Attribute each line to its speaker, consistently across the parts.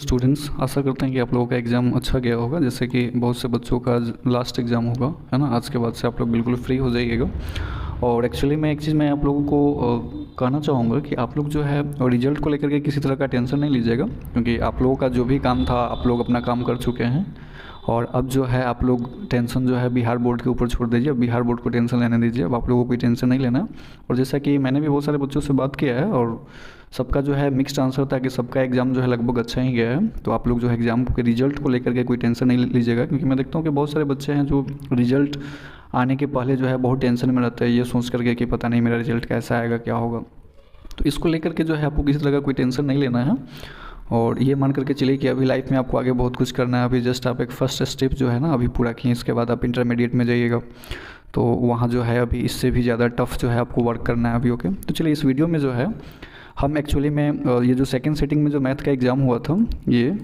Speaker 1: Students, आशा करते हैं कि आप लोगों का एग्ज़ाम अच्छा गया होगा। जैसे कि बहुत से बच्चों का आज लास्ट एग्ज़ाम होगा, है ना। आज के बाद से आप लोग बिल्कुल फ्री हो जाइएगा। और एक्चुअली मैं एक चीज़ मैं आप लोगों को कहना चाहूँगा कि आप लोग जो है रिजल्ट को लेकर के किसी तरह का टेंशन नहीं लीजिएगा, क्योंकि आप लोगों का जो भी काम था आप लोग अपना काम कर चुके हैं। और अब जो है आप लोग टेंशन जो है बिहार बोर्ड के ऊपर छोड़ दीजिए। बिहार बोर्ड को टेंशन लेने दीजिए, अब आप लोगों को कोई टेंशन नहीं लेना। और जैसा कि मैंने भी बहुत सारे बच्चों से बात किया है और सबका जो है मिक्स्ड आंसर था कि सबका एग्ज़ाम जो है लगभग अच्छा ही गया है। तो आप लोग जो है एग्ज़ाम के रिजल्ट को लेकर के कोई टेंशन नहीं लीजिएगा, क्योंकि मैं देखता हूँ कि बहुत सारे बच्चे हैं जो रिजल्ट आने के पहले जो है बहुत टेंशन में रहते हैं, ये सोच करके कि पता नहीं मेरा रिजल्ट कैसा आएगा, क्या होगा। तो इसको लेकर के जो है आपको किसी तरह का कोई टेंशन नहीं लेना है। और ये मान करके चलिए कि अभी लाइफ में आपको आगे बहुत कुछ करना है। अभी जस्ट आप एक फर्स्ट स्टेप जो है ना अभी पूरा किए, इसके बाद आप इंटरमीडिएट में जाइएगा, तो वहाँ जो है अभी इससे भी ज़्यादा टफ जो है आपको वर्क करना है अभी। ओके, तो चलिए इस वीडियो में जो है हम एक्चुअली में ये जो सेकंड सेटिंग में जो मैथ का एग्ज़ाम हुआ था ये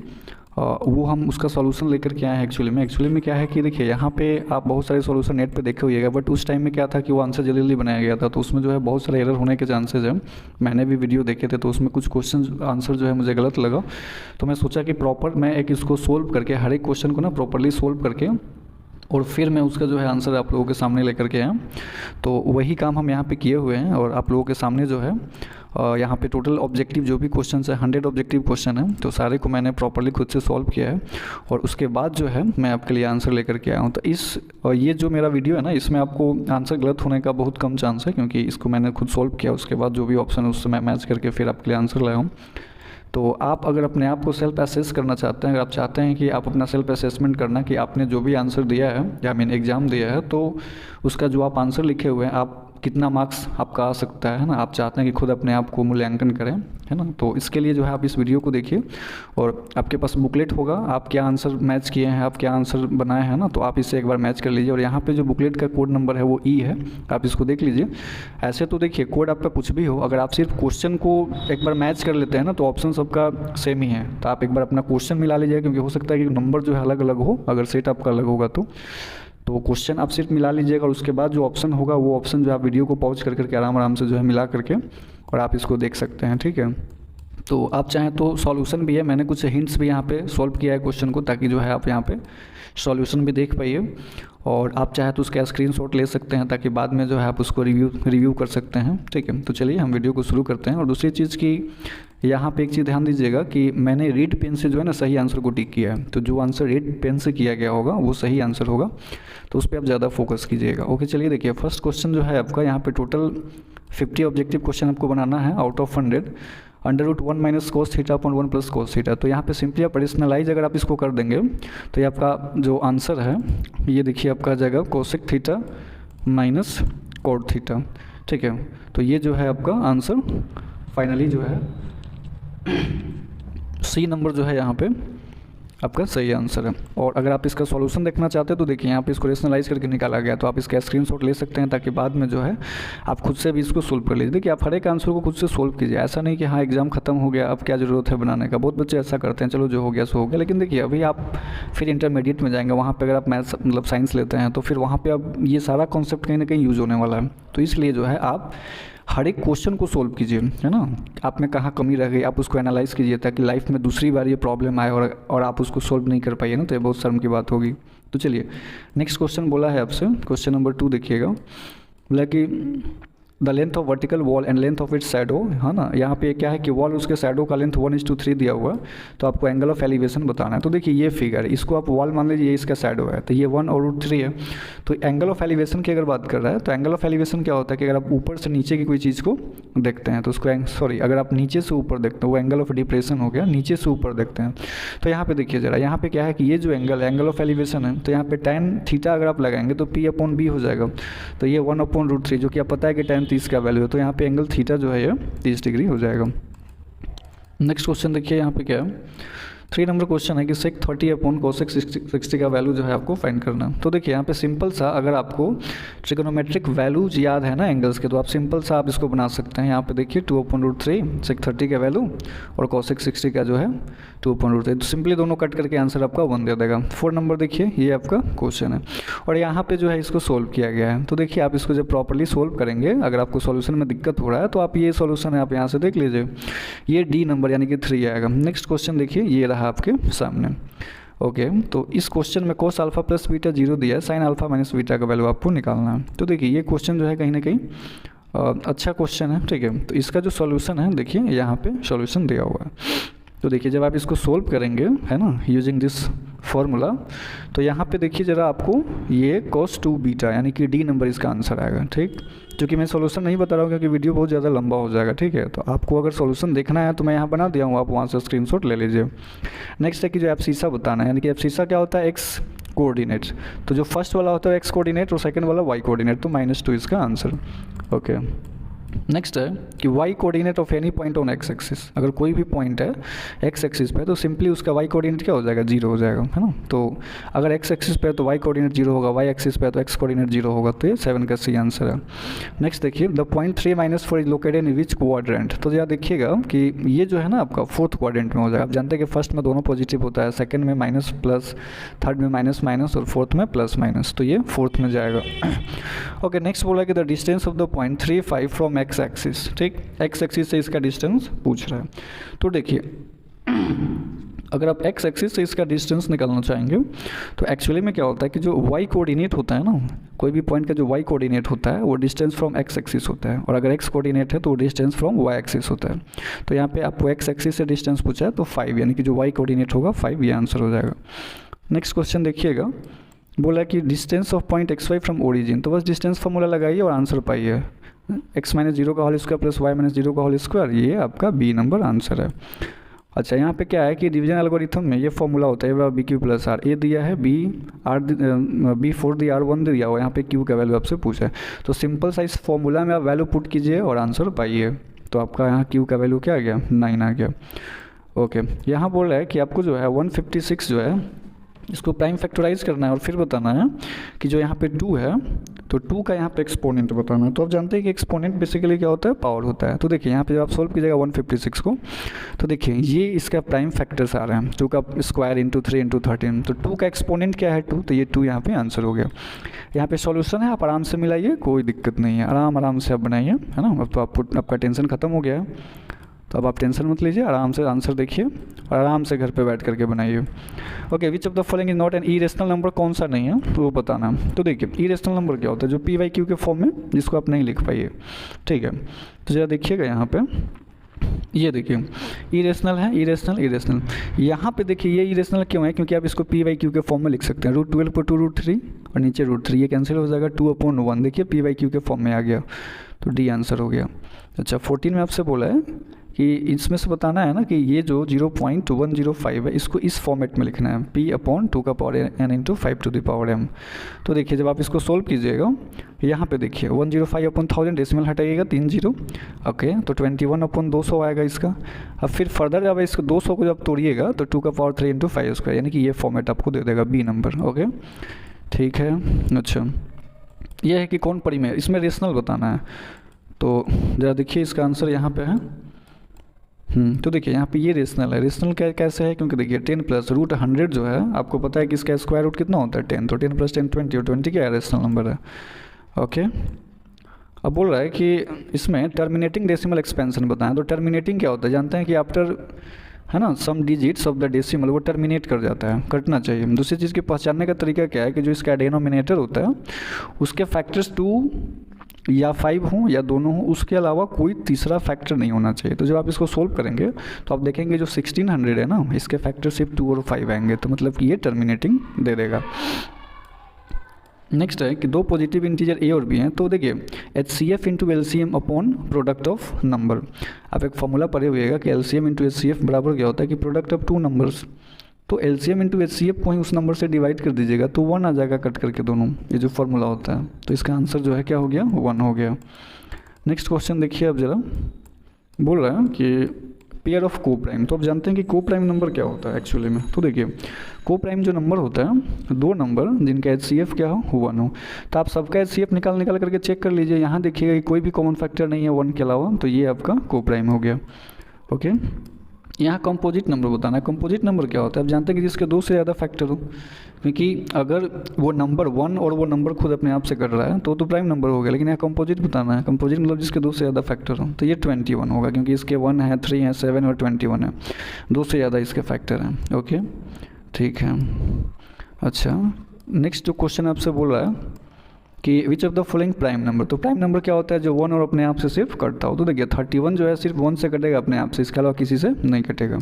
Speaker 1: वो हम उसका सॉल्यूशन लेकर के आए हैं। एक्चुअली में क्या है कि देखिए यहाँ पे आप बहुत सारे सॉल्यूशन नेट पे देखे होइएगा, बट उस टाइम में क्या था कि वो आंसर जल्दी बनाया गया था, तो उसमें जो है बहुत सारे एरर होने के चांसेस हैं। मैंने भी वीडियो देखे थे, तो उसमें कुछ क्वेश्चन आंसर जो है मुझे गलत लगा, तो मैं सोचा कि प्रॉपर मैं एक इसको सोल्व करके हर एक क्वेश्चन को ना प्रॉपरली सोल्व करके और फिर मैं उसका जो है आंसर आप लोगों के सामने लेकर के आया। तो वही काम हम यहाँ पे किए हुए हैं और आप लोगों के सामने जो है यहाँ पे टोटल ऑब्जेक्टिव जो भी क्वेश्चन है 100 ऑब्जेक्टिव क्वेश्चन है, तो सारे को मैंने प्रॉपरली खुद से सॉल्व किया है और उसके बाद जो है मैं आपके लिए आंसर लेकर के आया हूँ। तो ये जो मेरा वीडियो है ना इसमें आपको आंसर गलत होने का बहुत कम चांस है, क्योंकि इसको मैंने खुद सॉल्व किया, उसके बाद जो भी ऑप्शन है उससे मैं मैच करके फिर आपके लिए आंसर लाया हूँ। तो आप अगर अपने आप को सेल्फ असेस करना चाहते हैं, अगर आप चाहते हैं कि आप अपना सेल्फ असेसमेंट करना कि आपने जो भी आंसर दिया है या मीन एग्ज़ाम दिया है, तो उसका जो आप आंसर लिखे हुए हैं आप कितना मार्क्स आपका आ सकता है ना, आप चाहते हैं कि खुद अपने आप को मूल्यांकन करें, है ना। तो इसके लिए जो है आप इस वीडियो को देखिए और आपके पास बुकलेट होगा, आप क्या आंसर मैच किए हैं, आप क्या आंसर बनाए हैं ना, तो आप इससे एक बार मैच कर लीजिए। और यहाँ पे जो बुकलेट का कोड नंबर है वो ई है, आप इसको देख लीजिए। ऐसे तो देखिए कोड आपका कुछ भी हो, अगर आप सिर्फ क्वेश्चन को एक बार मैच कर लेते हैं ना तो ऑप्शन सबका सेम ही है। तो आप एक बार अपना क्वेश्चन मिला लीजिए, क्योंकि हो सकता है कि नंबर जो है अलग अलग हो, अगर सेट आपका अलग होगा तो क्वेश्चन आप सिर्फ मिला लीजिएगा और उसके बाद जो ऑप्शन होगा वो ऑप्शन जो आप वीडियो को पॉज कर करके आराम से जो है मिला करके और आप इसको देख सकते हैं, ठीक है। तो आप चाहें तो सॉल्यूशन भी है, मैंने कुछ हिंट्स भी यहाँ पे सॉल्व किया है क्वेश्चन को, ताकि जो है आप यहाँ पे सॉल्यूशन भी देख पाइए। और आप चाहे तो उसका स्क्रीनशॉट ले सकते हैं, ताकि बाद में जो है आप उसको रिव्यू कर सकते हैं, ठीक है। तो चलिए हम वीडियो को शुरू करते हैं। और दूसरी चीज़ की यहाँ पे एक चीज़ ध्यान दीजिएगा कि मैंने रीड पेन से जो है ना सही आंसर को टिक किया है, तो जो आंसर रीड पेन से किया गया होगा वो सही आंसर होगा, तो उस पर आप ज़्यादा फोकस कीजिएगा। ओके, चलिए देखिए फर्स्ट क्वेश्चन जो है आपका यहाँ पे टोटल 50 ऑब्जेक्टिव क्वेश्चन आपको बनाना है out of 100। √1 minus cos theta upon 1 plus cos theta. तो यहाँ पे सिंपली आप एडिशनलाइज अगर आप इसको कर देंगे तो ये आपका जो आंसर है ये देखिए आपका आ जाएगा cosec theta minus code theta, ठीक है। तो ये जो है आपका आंसर फाइनली जो है सी नंबर जो है यहाँ पे आपका सही आंसर है। और अगर आप इसका सॉल्यूशन देखना चाहते हैं तो देखिए यहाँ पे इसको रेशनलाइज करके निकाला गया, तो आप इसका स्क्रीनशॉट ले सकते हैं, ताकि बाद में जो है आप खुद से भी इसको सोल्व कर लीजिए। देखिए आप हर एक आंसर को खुद से सोल्व कीजिए, ऐसा नहीं कि हाँ एग्जाम खत्म हो गया अब क्या ज़रूरत है बनाने का। बहुत बच्चे ऐसा करते हैं, चलो जो हो गया सो हो गया। लेकिन देखिए अभी आप फिर इंटरमीडिएट में जाएंगे, वहाँ पर अगर आप मैथ्स मतलब साइंस लेते हैं तो फिर वहाँ पर अब ये सारा कॉन्सेप्ट कहीं ना कहीं यूज़ होने वाला है। तो इसलिए जो है आप हर एक क्वेश्चन को सोल्व कीजिए, है ना। आप में कहाँ कमी रह गई आप उसको एनालाइज कीजिए, ताकि लाइफ में दूसरी बार ये प्रॉब्लम आए और आप उसको सोल्व नहीं कर पाइए ना, तो ये बहुत शर्म की बात होगी। तो चलिए नेक्स्ट क्वेश्चन बोला है आपसे, क्वेश्चन नंबर 2 देखिएगा। बोला कि the length of vertical wall and length of its shadow, है ना। यहाँ पे क्या है कि वॉल उसके शैडो का लेंथ 1:3 दिया हुआ, तो आपको एंगल ऑफ एलिवेशन बताना है। तो देखिए ये फिगर, इसको आप वॉल मान लीजिए, ये इसका शैडो है, तो ये 1 और √3 है। तो एंगल ऑफ एलिवेशन की अगर बात कर रहा है तो एंगल ऑफ एलिवेशन क्या होता है कि अगर आप ऊपर से नीचे की कोई चीज़ को देखते हैं तो उसको अगर आप नीचे से ऊपर देखते हैं वो एंगल ऑफ डिप्रेशन हो गया, नीचे से ऊपर देखते हैं। तो यहाँ पे देखिए जरा, यहाँ पे क्या है कि ये जो एंगल ऑफ एलिवेशन है, तो यहाँ पे tan थीटा अगर आप लगाएंगे तो P/B हो जाएगा, तो ये 1/√3, जो कि आप पता है कि tan 30 का वैल्यू है, तो यहाँ पे एंगल थीटा जो है ये 30 डिग्री हो जाएगा। नेक्स्ट क्वेश्चन देखिए यहाँ पे क्या है, 3 नंबर क्वेश्चन है कि सेक 30 अपॉन कोसेक 60 का वैल्यू जो है आपको फाइंड करना है। तो देखिए यहाँ पे सिंपल सा, अगर आपको ट्रिग्नोमेट्रिक वैल्यूज याद है ना एंगल्स के, तो आप सिंपल सा आप इसको बना सकते हैं। यहाँ पे देखिए 2/√3 सेक 30 का वैल्यू और कोसेक 60 का जो है 2/√3, तो सिंपली दोनों कट करके आंसर आपका 1 दे देगा। 4 नंबर देखिए ये आपका क्वेश्चन है और यहाँ पे जो है इसको सोल्व किया गया है। तो देखिए आप इसको जब प्रॉपरली सोल्व करेंगे, अगर आपको सोल्यूशन में दिक्कत हो रहा है तो आप ये सोल्यूशन है आप यहाँ से देख लीजिए, ये डी नंबर यानी कि 3 आएगा। नेक्स्ट क्वेश्चन देखिए ये रहा है आपके सामने। ओके तो इस क्वेश्चन में कोस अल्फा प्लस बीटा 0 दिया है, साइन अल्फा माइनस बीटा का वैल्यू आपको निकालना है। तो देखिए ये क्वेश्चन जो है कहीं ना कहीं अच्छा क्वेश्चन है, ठीक है। तो इसका जो सॉल्यूशन है देखिए यहाँ पे सॉल्यूशन दिया हुआ है। तो देखिए जब आप इसको सोल्व करेंगे है ना यूजिंग दिस फॉर्मूला, तो यहाँ पे देखिए ज़रा आपको ये cos 2 बीटा यानी कि डी नंबर इसका आंसर आएगा, ठीक। क्योंकि मैं सॉल्यूशन नहीं बता रहा हूँ क्योंकि वीडियो बहुत ज़्यादा लंबा हो जाएगा, ठीक है। तो आपको अगर सॉल्यूशन देखना है तो मैं यहाँ बना दिया हूँ, आप वहाँ से स्क्रीनशॉट ले लीजिए। नेक्स्ट है कि जो एब्सिसा बताना है, यानी कि एब्सिसा क्या होता है, एक्स कोऑर्डिनेट। तो जो फर्स्ट वाला होता है एक्स कोऑर्डिनेट और सेकंड वाला वाई कोऑर्डिनेट, तो -2 इसका आंसर। ओके नेक्स्ट है कि y coordinate of any point on x axis, अगर कोई भी पॉइंट है x एक्सिस पे तो सिंपली उसका y कोऑर्डिनेट क्या हो जाएगा, 0 हो जाएगा, है ना। तो अगर x एक्सिस पे है तो y कोऑर्डिनेट 0 होगा, y एक्सिस पे है तो x कोऑर्डिनेट 0 होगा, तो ये 7 का सी आंसर है। नेक्स्ट देखिए the point 3-4 is located in which quadrant. तो यहाँ देखिएगा कि ये जो है ना आपका फोर्थ क्वाड्रेंट में हो जाएगा। आप जानते हैं कि फर्स्ट में दोनों पॉजिटिव होता है, सेकंड में माइनस प्लस, थर्ड में माइनस माइनस और फोर्थ में प्लस माइनस, तो ये फोर्थ में जाएगा। ओके नेक्स्ट बोला कि the distance of the point 3-5 from x axis, ठीक। एक्स एक्सिस से इसका डिस्टेंस पूछ रहा है। तो देखिए अगर आप एक्स एक्सिस से इसका डिस्टेंस निकालना चाहेंगे तो एक्चुअली में क्या होता है कि जो वाई कोऑर्डिनेट होता है ना, कोई भी पॉइंट का जो वाई कोऑर्डिनेट होता है वो डिस्टेंस फ्रॉम एक्स एक्सिस होता है, और अगर एक्स कोऑर्डिनेट है तो वो डिस्टेंस फ्रॉम वाई एक्सिस होता है। तो यहाँ पे आपको एक्स एक्सिस से डिस्टेंस पूछा है तो 5, यानी कि जो वाई कोऑर्डिनेट होगा 5, ये आंसर हो जाएगा। नेक्स्ट क्वेश्चन देखिएगा, बोला कि distance of point x y from origin. तो बस डिस्टेंस फॉर्मूला लगाइए और आंसर पाइए, x-0 का होल स्क्वायर प्लस y-0 का होल स्क्वायर, ये आपका बी नंबर आंसर है। अच्छा यहाँ पे क्या है कि डिवीजन एल्गोरिथम में ये फॉर्मूला होता है बी क्यू प्लस आर, ए दिया है B4 दिया, R1 दिया हुआ, यहाँ पे क्यू का वैल्यू आपसे पूछा है। तो सिंपल सा इस फॉर्मूला में आप वैल्यू पुट कीजिए और आंसर पाइए। तो आपका यहाँ क्यू का वैल्यू क्या आ गया, 9 आ गया। ओके यहाँ बोल रहा है कि आपको जो है 156 जो है इसको प्राइम फैक्टराइज करना है और फिर बताना है कि जो यहाँ पे 2 है तो 2 का यहाँ पे एक्सपोनेंट बताना है। तो आप जानते हैं कि एक्सपोनेंट बेसिकली क्या होता है, पावर होता है। तो देखिए यहाँ पे जब आप सोल्व कीजिएगा 156 को, तो देखिए ये इसका प्राइम फैक्टर्स आ रहे हैं, 2 का स्क्वायर इंटू 3 इंटू 13। तो 2 का एक्सपोनेंट क्या है 2, तो ये 2 यहाँ पे आंसर हो गया। यहाँ पे सॉल्यूशन है, आप आराम से मिलाइए, कोई दिक्कत नहीं है, आराम से आप बनाइए, है ना। अब तो आपका टेंशन खत्म हो गया है, तो अब आप टेंशन मत लीजिए, आराम से आंसर देखिए और आराम से घर पे बैठ करके बनाइए। Okay which of the following is not an irrational number, कौन सा नहीं है तो वो बताना। तो देखिए इरेशनल नंबर क्या होता है, जो पी वाई क्यू के फॉर्म में जिसको आप नहीं लिख पाइए, ठीक है। तो जरा देखिएगा यहाँ पे, ये देखिए इरेशनल है, इरेशनल। यहाँ पे देखिए ये इरेशनल क्यों है, क्योंकि आप इसको पी वाई क्यू के फॉर्म में लिख सकते हैं, √12 पर 2√3 और नीचे √3, ये कैंसिल हो जाएगा, 2/1 देखिए पी वाई क्यू के फॉर्म में आ गया, तो डी आंसर हो गया। अच्छा 14 में आपसे बोला है कि इसमें से बताना है ना कि ये जो 0.105 है इसको इस फॉर्मेट में लिखना है, p/2n इंटू 5⁻m। तो देखिए जब आप इसको सोल्व कीजिएगा यहाँ पे देखिए 105/1000 डेसिमल हटाइएगा 3 0, ओके तो 21/200 आएगा इसका। अब फिर फर्दर जब इसको 200 को जब तोड़िएगा तो 2⁻3 इंटू 5², यानी कि ये फॉर्मेट आपको दे देगा बी नंबर। ओके ठीक है। अच्छा ये है कि कौन परिमेय, इसमें रेशनल बताना है। तो ज़रा देखिए इसका आंसर यहाँ पे है। तो देखिए यहाँ पे ये रेशनल है, रेशनल कैसे है, क्योंकि देखिए 10 प्लस √100 जो है आपको पता है कि इसका स्क्वायर रूट कितना होता है 10, तो 10 + 10 20 और 20 क्या है, रेशनल नंबर है। ओके अब बोल रहा है कि इसमें टर्मिनेटिंग डेसिमल एक्सपेंशन बताएं। तो टर्मिनेटिंग क्या होता है, जानते हैं कि आफ्टर है ना सम डिजिट्स ऑफ द डेसिमल वो टर्मिनेट कर जाता है, कटना चाहिए। दूसरी चीज़ की पहचानने का तरीका क्या है कि जो इसका डिनोमिनेटर होता है उसके फैक्टर्स 2 या 5 हों या दोनों हों, उसके अलावा कोई तीसरा फैक्टर नहीं होना चाहिए। तो जब आप इसको सोल्व करेंगे तो आप देखेंगे जो 1600 है ना इसके फैक्टर सिर्फ 2 और 5 आएंगे, तो मतलब कि ये टर्मिनेटिंग दे देगा। नेक्स्ट है कि दो पॉजिटिव इंटीजर ए और बी हैं, तो देखिए HCF into LCM upon product of number. आप एक फॉर्मूला पढ़े हुएगा कि LCM इंटू HCF बराबर क्या होता है कि प्रोडक्ट ऑफ 2 नंबर्स। तो LCM इंटू HCF को ही उस नंबर से डिवाइड कर दीजिएगा तो 1 आ जाएगा कट करके दोनों, ये जो फॉर्मूला होता है। तो इसका आंसर जो है क्या हो गया, 1 हो गया। नेक्स्ट क्वेश्चन देखिए अब जरा, बोल रहा है कि पेयर ऑफ को प्राइम। तो आप जानते हैं कि को प्राइम नंबर क्या होता है एक्चुअली में। तो देखिए को प्राइम जो नंबर होता है, दो नंबर जिनका HCF क्या हो 1 हो, तो आप सबका HCF निकाल करके चेक कर लीजिए। यहाँ देखिएगा कि कोई भी कॉमन फैक्टर नहीं है 1 के अलावा, तो ये आपका को प्राइम हो गया। ओके यहाँ कंपोजिट नंबर बताना है। कंपोजिट नंबर क्या होता है? आप जानते हैं कि जिसके दो से ज़्यादा फैक्टर हो, क्योंकि अगर वो नंबर वन और वो नंबर खुद अपने आप से कर रहा है तो प्राइम नंबर हो गया, लेकिन यहाँ कंपोजिट बताना है। कंपोजिट मतलब जिसके दो से ज़्यादा फैक्टर हो, तो ये 21 होगा, क्योंकि इसके 1 है, 3 है, 7 और 21 है, दो से ज़्यादा इसके फैक्टर हैं। ओके, ठीक है। अच्छा, नेक्स्ट जो क्वेश्चन आपसे बोल रहा है कि which of the following prime number, तो प्राइम नंबर क्या होता है? जो 1 और अपने आप से सिर्फ कटता हो। तो देखिए 31 जो है सिर्फ 1 से कटेगा अपने आप से, इसके अलावा किसी से नहीं कटेगा।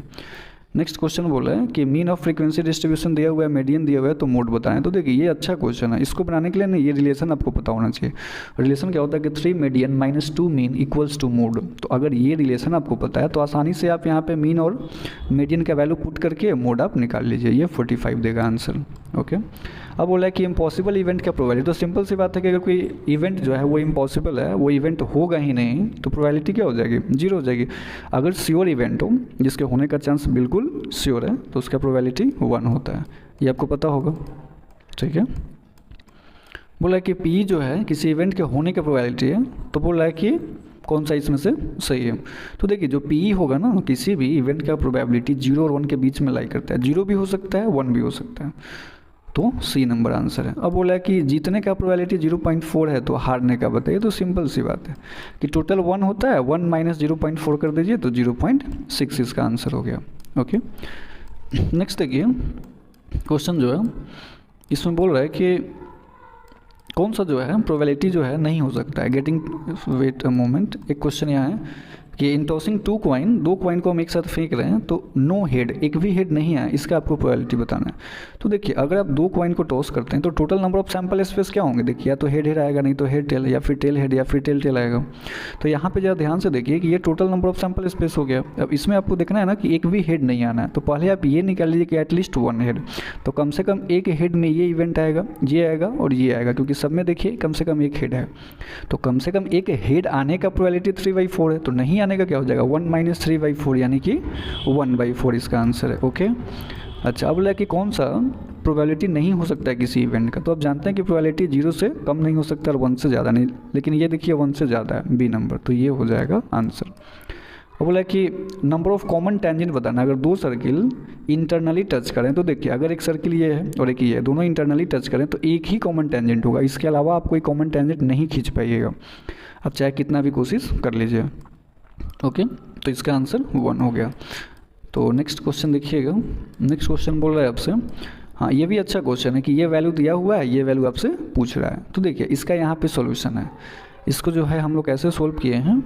Speaker 1: नेक्स्ट क्वेश्चन बोला है कि मीन ऑफ फ्रीक्वेंसी डिस्ट्रीब्यूशन दिया हुआ है, मीडियन दिया हुआ है, तो मोड बताएं। तो देखिए ये अच्छा क्वेश्चन है, इसको बनाने के लिए ना ये रिलेशन आपको पता होना चाहिए। रिलेशन क्या होता है कि 3 median minus 2 mean equals to mode. तो अगर ये रिलेशन आपको पता है तो आसानी से आप यहाँ पे मीन और मीडियन का वैल्यू पुट करके मोड आप निकाल लीजिए, ये 45 देगा आंसर। ओके, अब बोला है कि इम्पॉसिबल इवेंट क्या प्रोबेबिलिटी, तो सिंपल सी बात है कि अगर कोई इवेंट जो है वो इम्पॉसिबल है, वो इवेंट होगा ही नहीं, तो प्रोबेबिलिटी क्या हो जाएगी? 0 हो जाएगी। अगर श्योर इवेंट हो जिसके होने का चांस बिल्कुल श्योर है तो उसका प्रोबेबिलिटी 1 होता है, ये आपको पता होगा। ठीक है, बोला है कि पी जो है किसी इवेंट के होने की प्रोबेबिलिटी है, तो बोला है कि कौन सा इसमें से सही है। तो देखिए जो पी होगा ना, किसी भी इवेंट का प्रोबेबिलिटी 0 और 1 के बीच में लाई करता है। 0 भी हो सकता है, 1 भी हो सकता है, तो सी नंबर आंसर है। अब बोला है कि जीतने का प्रोबेबिलिटी 0.4 है, तो हारने का बताइए। तो सिंपल सी बात है कि टोटल 1 होता है, 1 माइनस 0.4 कर दीजिए, तो 0.6 इसका आंसर हो गया। ओके, नेक्स्ट देखिए क्वेश्चन जो है इसमें बोल रहा है कि कौन सा जो है प्रोबेबिलिटी जो है नहीं हो सकता है। गेटिंग, वेट अ मोमेंट, एक क्वेश्चन यहाँ है कि इन टॉसिंग 2 कॉइन, 2 कॉइन को हम एक साथ फेंक रहे हैं तो नो हेड, एक भी हेड नहीं है, इसका आपको प्रोबेबिलिटी बताना है। तो देखिए अगर आप 2 कॉइन को टॉस करते हैं तो total number of sample space क्या होंगे? देखिए या तो हेड हेड आएगा, नहीं तो हेड टेल, या फिर टेल हेड, या फिर टेल टेल आएगा। तो यहाँ पे ज़रा ध्यान से देखिए कि ये total number of sample space हो गया। अब इसमें आपको देखना है ना कि एक भी हेड नहीं आना है, तो पहले आप ये निकाल लीजिए कि एटलीस्ट 1 हेड, तो कम से कम एक हेड में ये इवेंट आएगा, ये आएगा और ये आएगा, क्योंकि सब में देखिए कम से कम एक हेड है। तो कम से कम एक हेड आने का प्रोबेबिलिटी 3/4 है, तो नहीं आने का क्या हो जाएगा? 1 माइनस 3/4 यानी कि 1/4 इसका आंसर है। ओके, अच्छा अब बोला कि कौन सा प्रोबेबिलिटी नहीं हो सकता है किसी इवेंट का, तो आप जानते हैं कि प्रोबेबिलिटी 0 से कम नहीं हो सकता और 1 से ज़्यादा नहीं, लेकिन ये देखिए 1 से ज़्यादा है, बी नंबर, तो ये हो जाएगा आंसर। अब बोला कि नंबर ऑफ कॉमन टेंजेंट बताना। अगर 2 सर्किल इंटरनली टच करें, तो देखिए अगर एक सर्किल ये है और एक ये है, दोनों इंटरनली टच करें तो एक ही कॉमन टेंजेंट होगा, इसके अलावा आप कोई कॉमन टेंजेंट नहीं खींच पाइएगा, आप चाहे कितना भी कोशिश कर लीजिए। ओके, तो इसका आंसर 1 हो गया। तो नेक्स्ट क्वेश्चन देखिएगा। नेक्स्ट क्वेश्चन बोल रहा है आपसे, हाँ ये भी अच्छा क्वेश्चन है कि ये वैल्यू दिया हुआ है, ये वैल्यू आपसे पूछ रहा है। तो देखिए इसका यहाँ पे सॉल्यूशन है, इसको जो है हम लोग कैसे सोल्व किए हैं।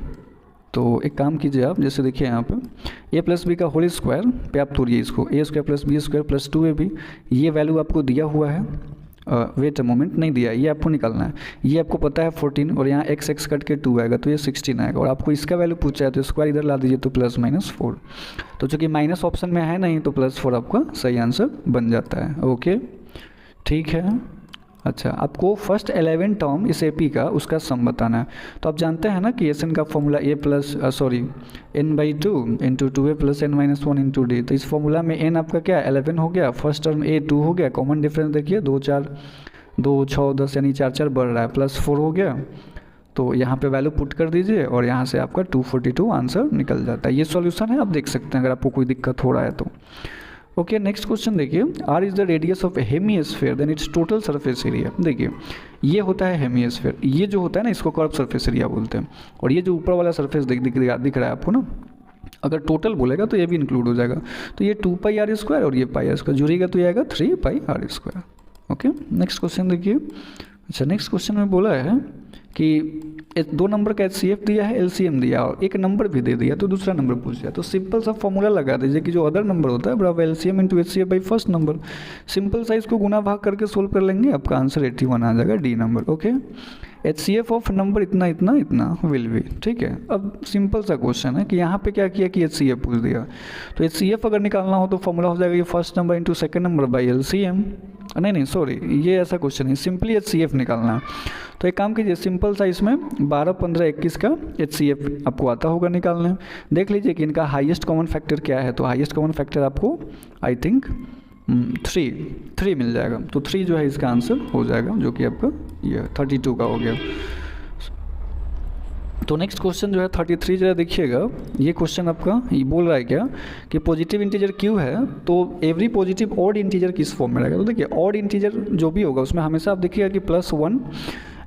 Speaker 1: तो एक काम कीजिए आप, जैसे देखिए यहाँ पे a प्लस बी का होल स्क्वायर पे आप तोड़िए इसको, a square plus b square plus 2ab, ये वैल्यू आपको दिया हुआ है। वेट अ मोमेंट, नहीं दिया, ये आपको निकालना है। ये आपको पता है 14 और यहाँ x कट के 2 आएगा, तो ये 16 आएगा, और आपको इसका वैल्यू पूछा है तो स्क्वायर इधर ला दीजिए, तो प्लस माइनस 4। तो चूँकि माइनस ऑप्शन में है नहीं, तो +4 आपका सही आंसर बन जाता है। ओके, ठीक है। अच्छा, आपको फर्स्ट 11 टर्म इस AP का उसका सम बताना है। तो आप जानते हैं ना कि SN का formula n/2 into 2a plus n-1 into d। तो इस फॉर्मूला में n आपका क्या है? 11 हो गया, फर्स्ट टर्म a 2 हो गया, कॉमन डिफरेंस देखिए 2 4 2 6 10 यानी 4 4 बढ़ रहा है, +4 हो गया। तो यहाँ पे वैल्यू पुट कर दीजिए और यहाँ से आपका 242 आंसर निकल जाता है। ये सॉल्यूशन है, आप देख सकते हैं अगर आपको कोई दिक्कत हो रहा है तो। ओके, नेक्स्ट क्वेश्चन देखिए, r is the radius of hemisphere then its total surface area. देखिए ये होता है हेमिस्फीयर, ये जो होता है ना इसको कर्व सरफेस एरिया बोलते हैं, और ये जो ऊपर वाला सरफेस दिख रहा है आपको ना, अगर टोटल बोलेगा तो ये भी इंक्लूड हो जाएगा। तो ये 2πr² और ये πr², जुड़ेगा तो ये आएगा 3πr²। ओके, नेक्स्ट क्वेश्चन देखिए। अच्छा, नेक्स्ट क्वेश्चन में बोला है कि 2 नंबर का HCF दिया है, LCM दिया और एक नंबर भी दे दिया, तो दूसरा नंबर पूछ दिया। तो सिंपल सा फॉर्मूला लगा दीजिए कि जो अदर नंबर होता है बराबर LCM into HCF by first number. Simple सा इसको गुना भाग करके सोल्व कर लेंगे, आपका आंसर 81 आ जाएगा, D number. Okay, HCF of number इतना इतना इतना विल बी। ठीक है, अब सिंपल सा क्वेश्चन है कि यहाँ पे क्या किया कि HCF पूछ दिया, तो HCF अगर निकालना हो तो फॉर्मूला हो जाएगा ये first number into second number by LCM। नहीं सॉरी, ये ऐसा क्वेश्चन है, सिंपली HCF निकालना है। तो एक काम कीजिए, सिंपल सा इसमें 12 15 21 का HCF आपको आता होगा निकालने। देख लीजिए कि इनका हाईएस्ट कॉमन फैक्टर क्या है, तो हाईएस्ट कॉमन फैक्टर आपको आई थिंक 3 मिल जाएगा। तो 3 जो है इसका आंसर हो जाएगा, जो कि आपका ये 32 का हो गया। तो नेक्स्ट क्वेश्चन जो है 33 जरा देखिएगा। ये क्वेश्चन आपका ये बोल रहा है क्या कि पॉजिटिव इंटीजर क्यू है तो एवरी पॉजिटिव ऑड इंटीजर किस फॉर्म में रहेगा। तो देखिए ऑड इंटीजर जो भी होगा उसमें हमेशा आप देखिएगा कि +1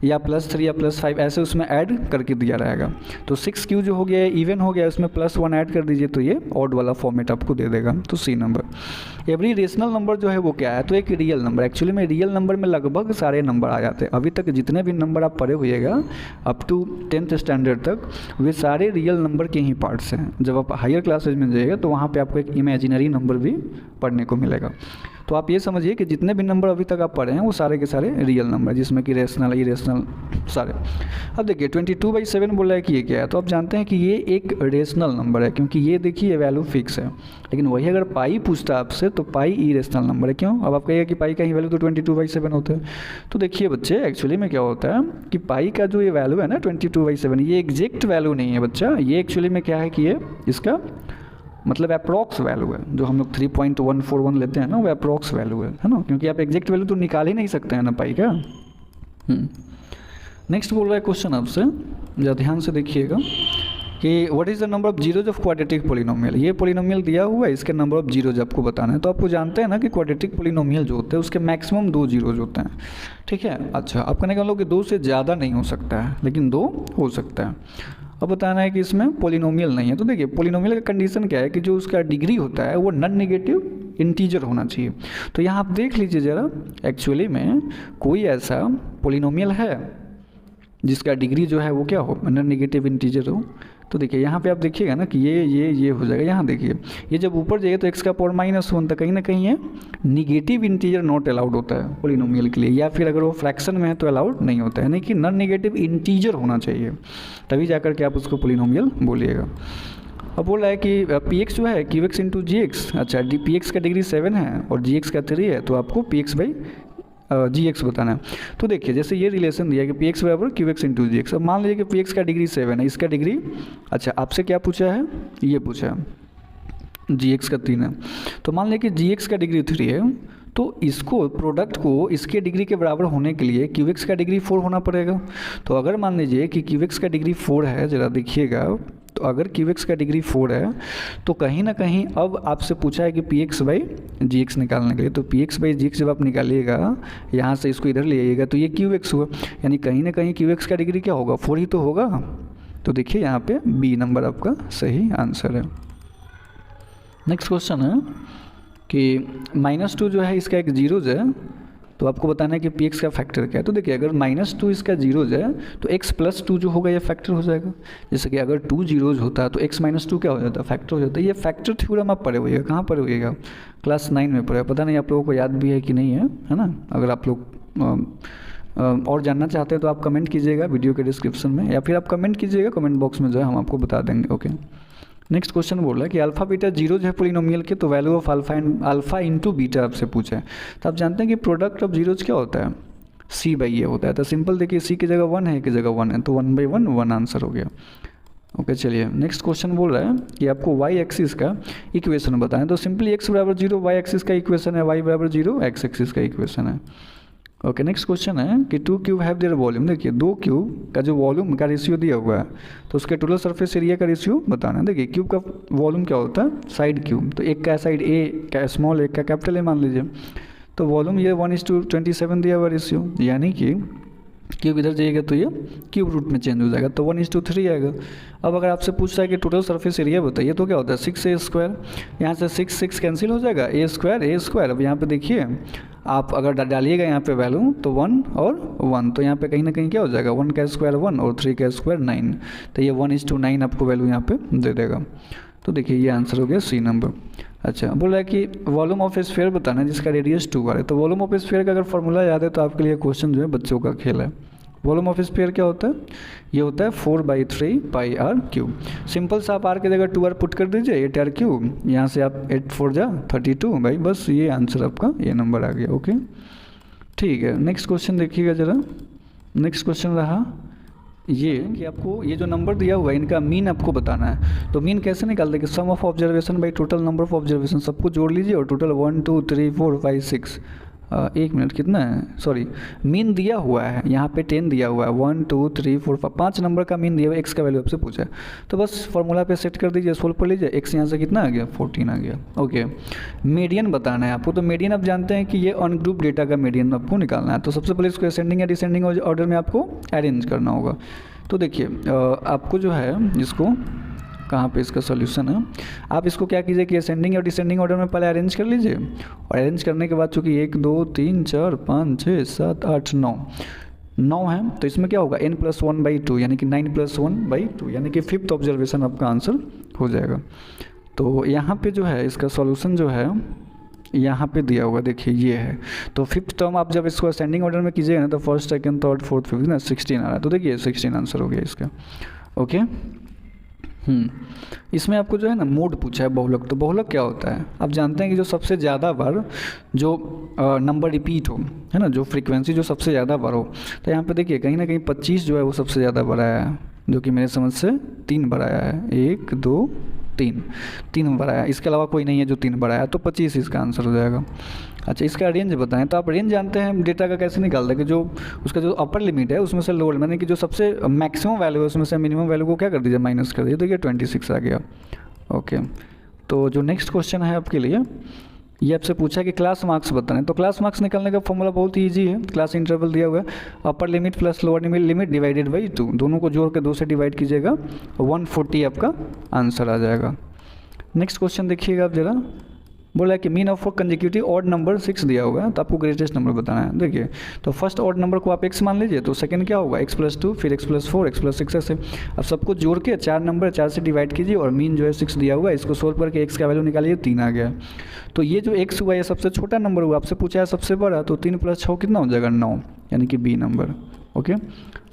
Speaker 1: या +3 या +5 ऐसे उसमें ऐड करके दिया रहेगा। तो 6Q जो हो गया है इवन हो गया, उसमें +1 ऐड कर दीजिए तो ये ऑड वाला फॉर्मेट आपको दे देगा। तो C number. Every rational number जो है वो क्या है, तो एक रियल नंबर। एक्चुअली में रियल नंबर में लगभग सारे नंबर आ जाते हैं। अभी तक जितने भी नंबर आप पढ़े हुएगा अप टू 10th स्टैंडर्ड तक वे सारे रियल नंबर के ही पार्ट्स हैं। जब आप हायर क्लासेज में जाइएगा तो वहाँ पर आपको एक इमेजिनरी नंबर भी पढ़ने को मिलेगा। तो आप ये समझिए कि जितने भी नंबर अभी तक आप पढ़े हैं वो सारे के सारे रियल नंबर, जिसमें कि रेशनल इरेशनल सारे। अब देखिए 22/7 बोल रहा है कि ये क्या है, तो आप जानते हैं कि ये एक रेशनल नंबर है, क्योंकि ये देखिए वैल्यू फिक्स है। लेकिन वही अगर पाई पूछता आपसे तो पाई इरेशनल नंबर है। क्यों? अब आप कहिएगा कि पाई का ही वैल्यू तो 22/7 होता है। तो देखिए बच्चे एक्चुअली में क्या होता है कि पाई का जो ये वैल्यू है ना 22/7, ये एग्जैक्ट वैल्यू नहीं है बच्चा। ये एक्चुअली में क्या है कि ये इसका मतलब अप्रॉक्स वैल्यू है। जो हम लोग 3.141 लेते हैं ना वो अप्रॉक्स वैल्यू है ना, क्योंकि आप एग्जैक्ट वैल्यू तो निकाल ही नहीं सकते हैं ना पाई का। नेक्स्ट बोल रहा है क्वेश्चन आपसे, जरा ध्यान से देखिएगा कि what is the number of zeros of quadratic polynomial. ये पोलिनोमियल दिया हुआ है, इसके नंबर ऑफ जीरोज आपको बताना है। तो आपको जानते हैं ना कि क्वाड्रेटिक पोलिनोमियल जो होते हैं उसके मैक्सिमम 2 जीरोज होते हैं, ठीक है। अच्छा, आप कहने का मतलब कि 2 से ज़्यादा नहीं हो सकता है, लेकिन 2 हो सकता है। अब बताना है कि इसमें पोलिनोमियल नहीं है। तो देखिए पोलिनोमियल का कंडीशन क्या है कि जो उसका डिग्री होता है वो नॉन नेगेटिव इंटीजर होना चाहिए। तो यहाँ आप देख लीजिए ज़रा, एक्चुअली में कोई ऐसा पोलिनोमियल है जिसका डिग्री जो है वो क्या हो, नॉन नेगेटिव इंटीजर हो। तो देखिए यहाँ पे आप देखिएगा ना कि ये हो जाएगा। यहाँ देखिए ये जब ऊपर जाइए तो x का पावर -1 तक कहीं ना कहीं ये निगेटिव इंटीजर नॉट अलाउड होता है पोलिनोमियल के लिए, या फिर अगर वो फ्रैक्शन में है तो अलाउड नहीं होता है। यानी कि नॉन नेगेटिव इंटीजर होना चाहिए, तभी जाकर के आप उसको पोलिनोमियल बोलिएगा। अब बोल रहा है कि px जो है qx इंटू gx। अच्छा, px का डिग्री 7 है और gx का 3 है, तो आपको px/gx बताना है। तो देखिए जैसे ये रिलेशन दिया है कि px बराबर qx इंटू gx। अब मान लीजिए कि px का डिग्री 7 है, इसका डिग्री, अच्छा आपसे क्या पूछा है, ये पूछा है gx का 3 है। तो मान लीजिए कि gx का डिग्री 3 है, तो इसको प्रोडक्ट को इसके डिग्री के बराबर होने के लिए qx का डिग्री 4 होना पड़ेगा। तो अगर मान लीजिए कि qx का डिग्री 4 है, ज़रा देखिएगा, तो अगर qx का डिग्री 4 है तो कहीं ना कहीं अब आपसे पूछा है कि px/gx निकालने के लिए। तो px/gx जब आप निकालिएगा, यहाँ से इसको इधर ले आइएगा तो ये qx हुआ, यानी कहीं ना कहीं qx का डिग्री क्या होगा, 4 ही तो होगा। तो देखिए यहाँ पे बी नंबर आपका सही आंसर है। नेक्स्ट क्वेश्चन है कि -2 जो है इसका एक जीरोज है, तो आपको बताना है कि px का फैक्टर क्या है। तो देखिए अगर -2 इसका जीरोज है तो x + 2 जो होगा ये फैक्टर हो जाएगा। जैसे कि अगर 2 जीरोज होता है तो x - 2 क्या हो जाता है, फैक्टर हो जाता है। ये फैक्टर थ्योरम आप पढ़े हुए, कहाँ पढ़े हुएगा, क्लास 9 में पढ़े। पता नहीं आप लोगों को याद भी है कि नहीं है ना। अगर आप लोग और जानना चाहते हैं तो आप कमेंट कीजिएगा वीडियो के डिस्क्रिप्शन में, या फिर आप कमेंट कीजिएगा कमेंट बॉक्स में, जो है हम आपको बता देंगे। ओके, नेक्स्ट क्वेश्चन बोल रहा है कि अल्फा बीटा जीरोज है पोलिनोमियल के, तो value of alpha into beta आपसे पूछा है। तो आप जानते हैं कि प्रोडक्ट ऑफ जीरोज क्या होता है, c/a होता है। तो सिंपल देखिए c की जगह 1 है, की जगह 1 है, तो 1/1 1 आंसर हो गया। ओके चलिए नेक्स्ट क्वेश्चन बोल रहा है कि आपको y एक्सिस का इक्वेशन बताएं। तो सिंपली x = 0 y एक्सिस का इक्वेशन है, y = 0 x एक्सिस का इक्वेशन है। ओके नेक्स्ट क्वेश्चन है कि 2 क्यूब हैव देयर वॉल्यूम। देखिए 2 क्यूब का जो वॉल्यूम का रेशियो दिया हुआ है तो उसके टोटल सरफेस एरिया का रेशियो बताना है। देखिए क्यूब का वॉल्यूम क्या होता है, साइड क्यूब। तो एक का साइड ए का स्मॉल, एक का कैपिटल ए मान लीजिए। तो वॉल्यूम ये 1:27 दिया हुआ रेशियो, यानी कि क्यूब इधर जाइएगा तो ये क्यूब रूट में चेंज हो जाएगा, तो 1:3 आएगा। अब अगर आपसे पूछता है कि टोटल सरफेस एरिया बताइए, तो क्या होता है 6a²। यहाँ से 6 कैंसिल हो जाएगा, a²। अब यहाँ पे देखिए आप अगर डालिएगा यहाँ पे वैल्यू तो 1 और 1, तो यहाँ पे कहीं ना कहीं क्या हो जाएगा, 1 का स्क्वायर 1 और 3 का स्क्वायर 9, तो ये 1:9 आपको वैल्यू यहाँ पे दे देगा। तो देखिए ये आंसर हो गया सी नंबर। अच्छा बोल रहा है कि वॉल्यूम ऑफ स्फीयर बताना है जिसका रेडियस 2r है। तो वॉल्यूम ऑफ स्फीयर का अगर फॉर्मूला याद है तो आपके लिए क्वेश्चन जो है बच्चों का खेल है। वॉल्यूम ऑफ स्फीयर क्या होता है, ये होता है 4/3 πr³। सिंपल सा आप r की जगह 2r पुट कर दीजिए, 8r³। यहाँ से आप 8 4 जा 32 भाई, बस ये आंसर आपका ये नंबर आ गया। ओके ठीक है, नेक्स्ट क्वेश्चन देखिएगा ज़रा। नेक्स्ट क्वेश्चन रहा ये कि आपको ये जो नंबर दिया हुआ है इनका मीन आपको बताना है। तो मीन कैसे निकालते हैं कि sum of observation by total number of observation, सबको जोड़ लीजिए और टोटल 1 2 3 4 5 6 एक मिनट, कितना है, सॉरी, मीन दिया हुआ है यहाँ पे 10 दिया हुआ है, 1 2 3 4 5, 5 नंबर का मीन दिया हुआ है, एक्स का वैल्यू आपसे पूछा है। तो बस फॉर्मूला पे सेट कर दीजिए, सोल्व कर लीजिए, एक्स यहाँ से कितना आ गया 14 आ गया। ओके, मीडियन बताना है आपको। तो मीडियन आप जानते हैं कि ये अनग्रुप डेटा का मीडियन आपको निकालना है। तो सबसे पहले इसको असेंडिंग या डिसेंडिंग ऑर्डर में आपको अरेंज करना होगा। तो देखिए आपको जो है इसको, कहाँ पे इसका सोल्यूशन है, आप इसको क्या कीजिए कि असेंडिंग और डिसेंडिंग ऑर्डर में पहले अरेंज कर लीजिए, और अरेंज करने के बाद चूँकि 1 2 3 4 5 6 7 8 9 है, तो इसमें क्या होगा n+1/2 यानी कि 9+1/2 यानी कि 5th ऑब्जर्वेशन आपका आंसर हो जाएगा। तो यहाँ पे जो है इसका सॉल्यूशन जो है यहाँ पे दिया हुआ, देखिए ये है। तो 5th टर्म आप जब इसको असेंडिंग ऑर्डर में कीजिएगा ना, तो first second third fourth fifth ना 16 आ रहा है। तो देखिए 16 आंसर हो गया इसका। ओके, इसमें आपको जो है ना मोड पूछा है बहुलक। तो बहुलक क्या होता है, आप जानते हैं कि जो सबसे ज़्यादा बार जो नंबर रिपीट हो, है ना, जो फ्रीक्वेंसी जो सबसे ज़्यादा बार हो। तो यहाँ पे देखिए कहीं ना कहीं 25 जो है वो सबसे ज़्यादा बार आया है, जो कि मेरे समझ से 3 बार आया है, 1 2 3 बार आया, इसके अलावा कोई नहीं है जो 3 बार आया, तो 25 इसका आंसर हो जाएगा। अच्छा, इसका रेंज बताएं। तो आप रेंज जानते हैं डेटा का कैसे निकालते हैं कि जो उसका जो अपर लिमिट है उसमें से लोअर, यानी कि जो सबसे मैक्सिमम वैल्यू है उसमें से मिनिमम वैल्यू को क्या कर दीजिए, माइनस कर दीजिए। तो ये 26 आ गया। ओके, तो जो नेक्स्ट क्वेश्चन है आपके लिए, ये आपसे पूछा है कि क्लास मार्क्स बताना है। तो क्लास मार्क्स निकालने का फॉर्मूला बहुत ही ईजी है। क्लास इंटरवल दिया हुआ है, upper limit plus lower limit divided by 2, दोनों को जोड़ के 2 से डिवाइड कीजिएगा, 140 आपका आंसर आ जाएगा। नेक्स्ट क्वेश्चन देखिएगा आप जरा, बोला है कि mean of consecutive odd number 6 दिया हुआ है, तो आपको ग्रेटेस्ट नंबर बताना है। देखिए, तो फर्स्ट ऑड नंबर को आप x मान लीजिए, तो सेकंड क्या होगा x+2, फिर x+4, x+6 ऐसे। अब सबको जोड़ के 4 नंबर 4 से डिवाइड कीजिए, और मीन जो है 6 दिया हुआ है, इसको सोल्व करके x का वैल्यू निकालिए, 3 आ गया। तो ये जो x हुआ ये सबसे छोटा नंबर हुआ, आपसे पूछा है सबसे बड़ा, तो 3 + 6 कितना हो जाएगा 9, यानी कि बी नंबर। ओके,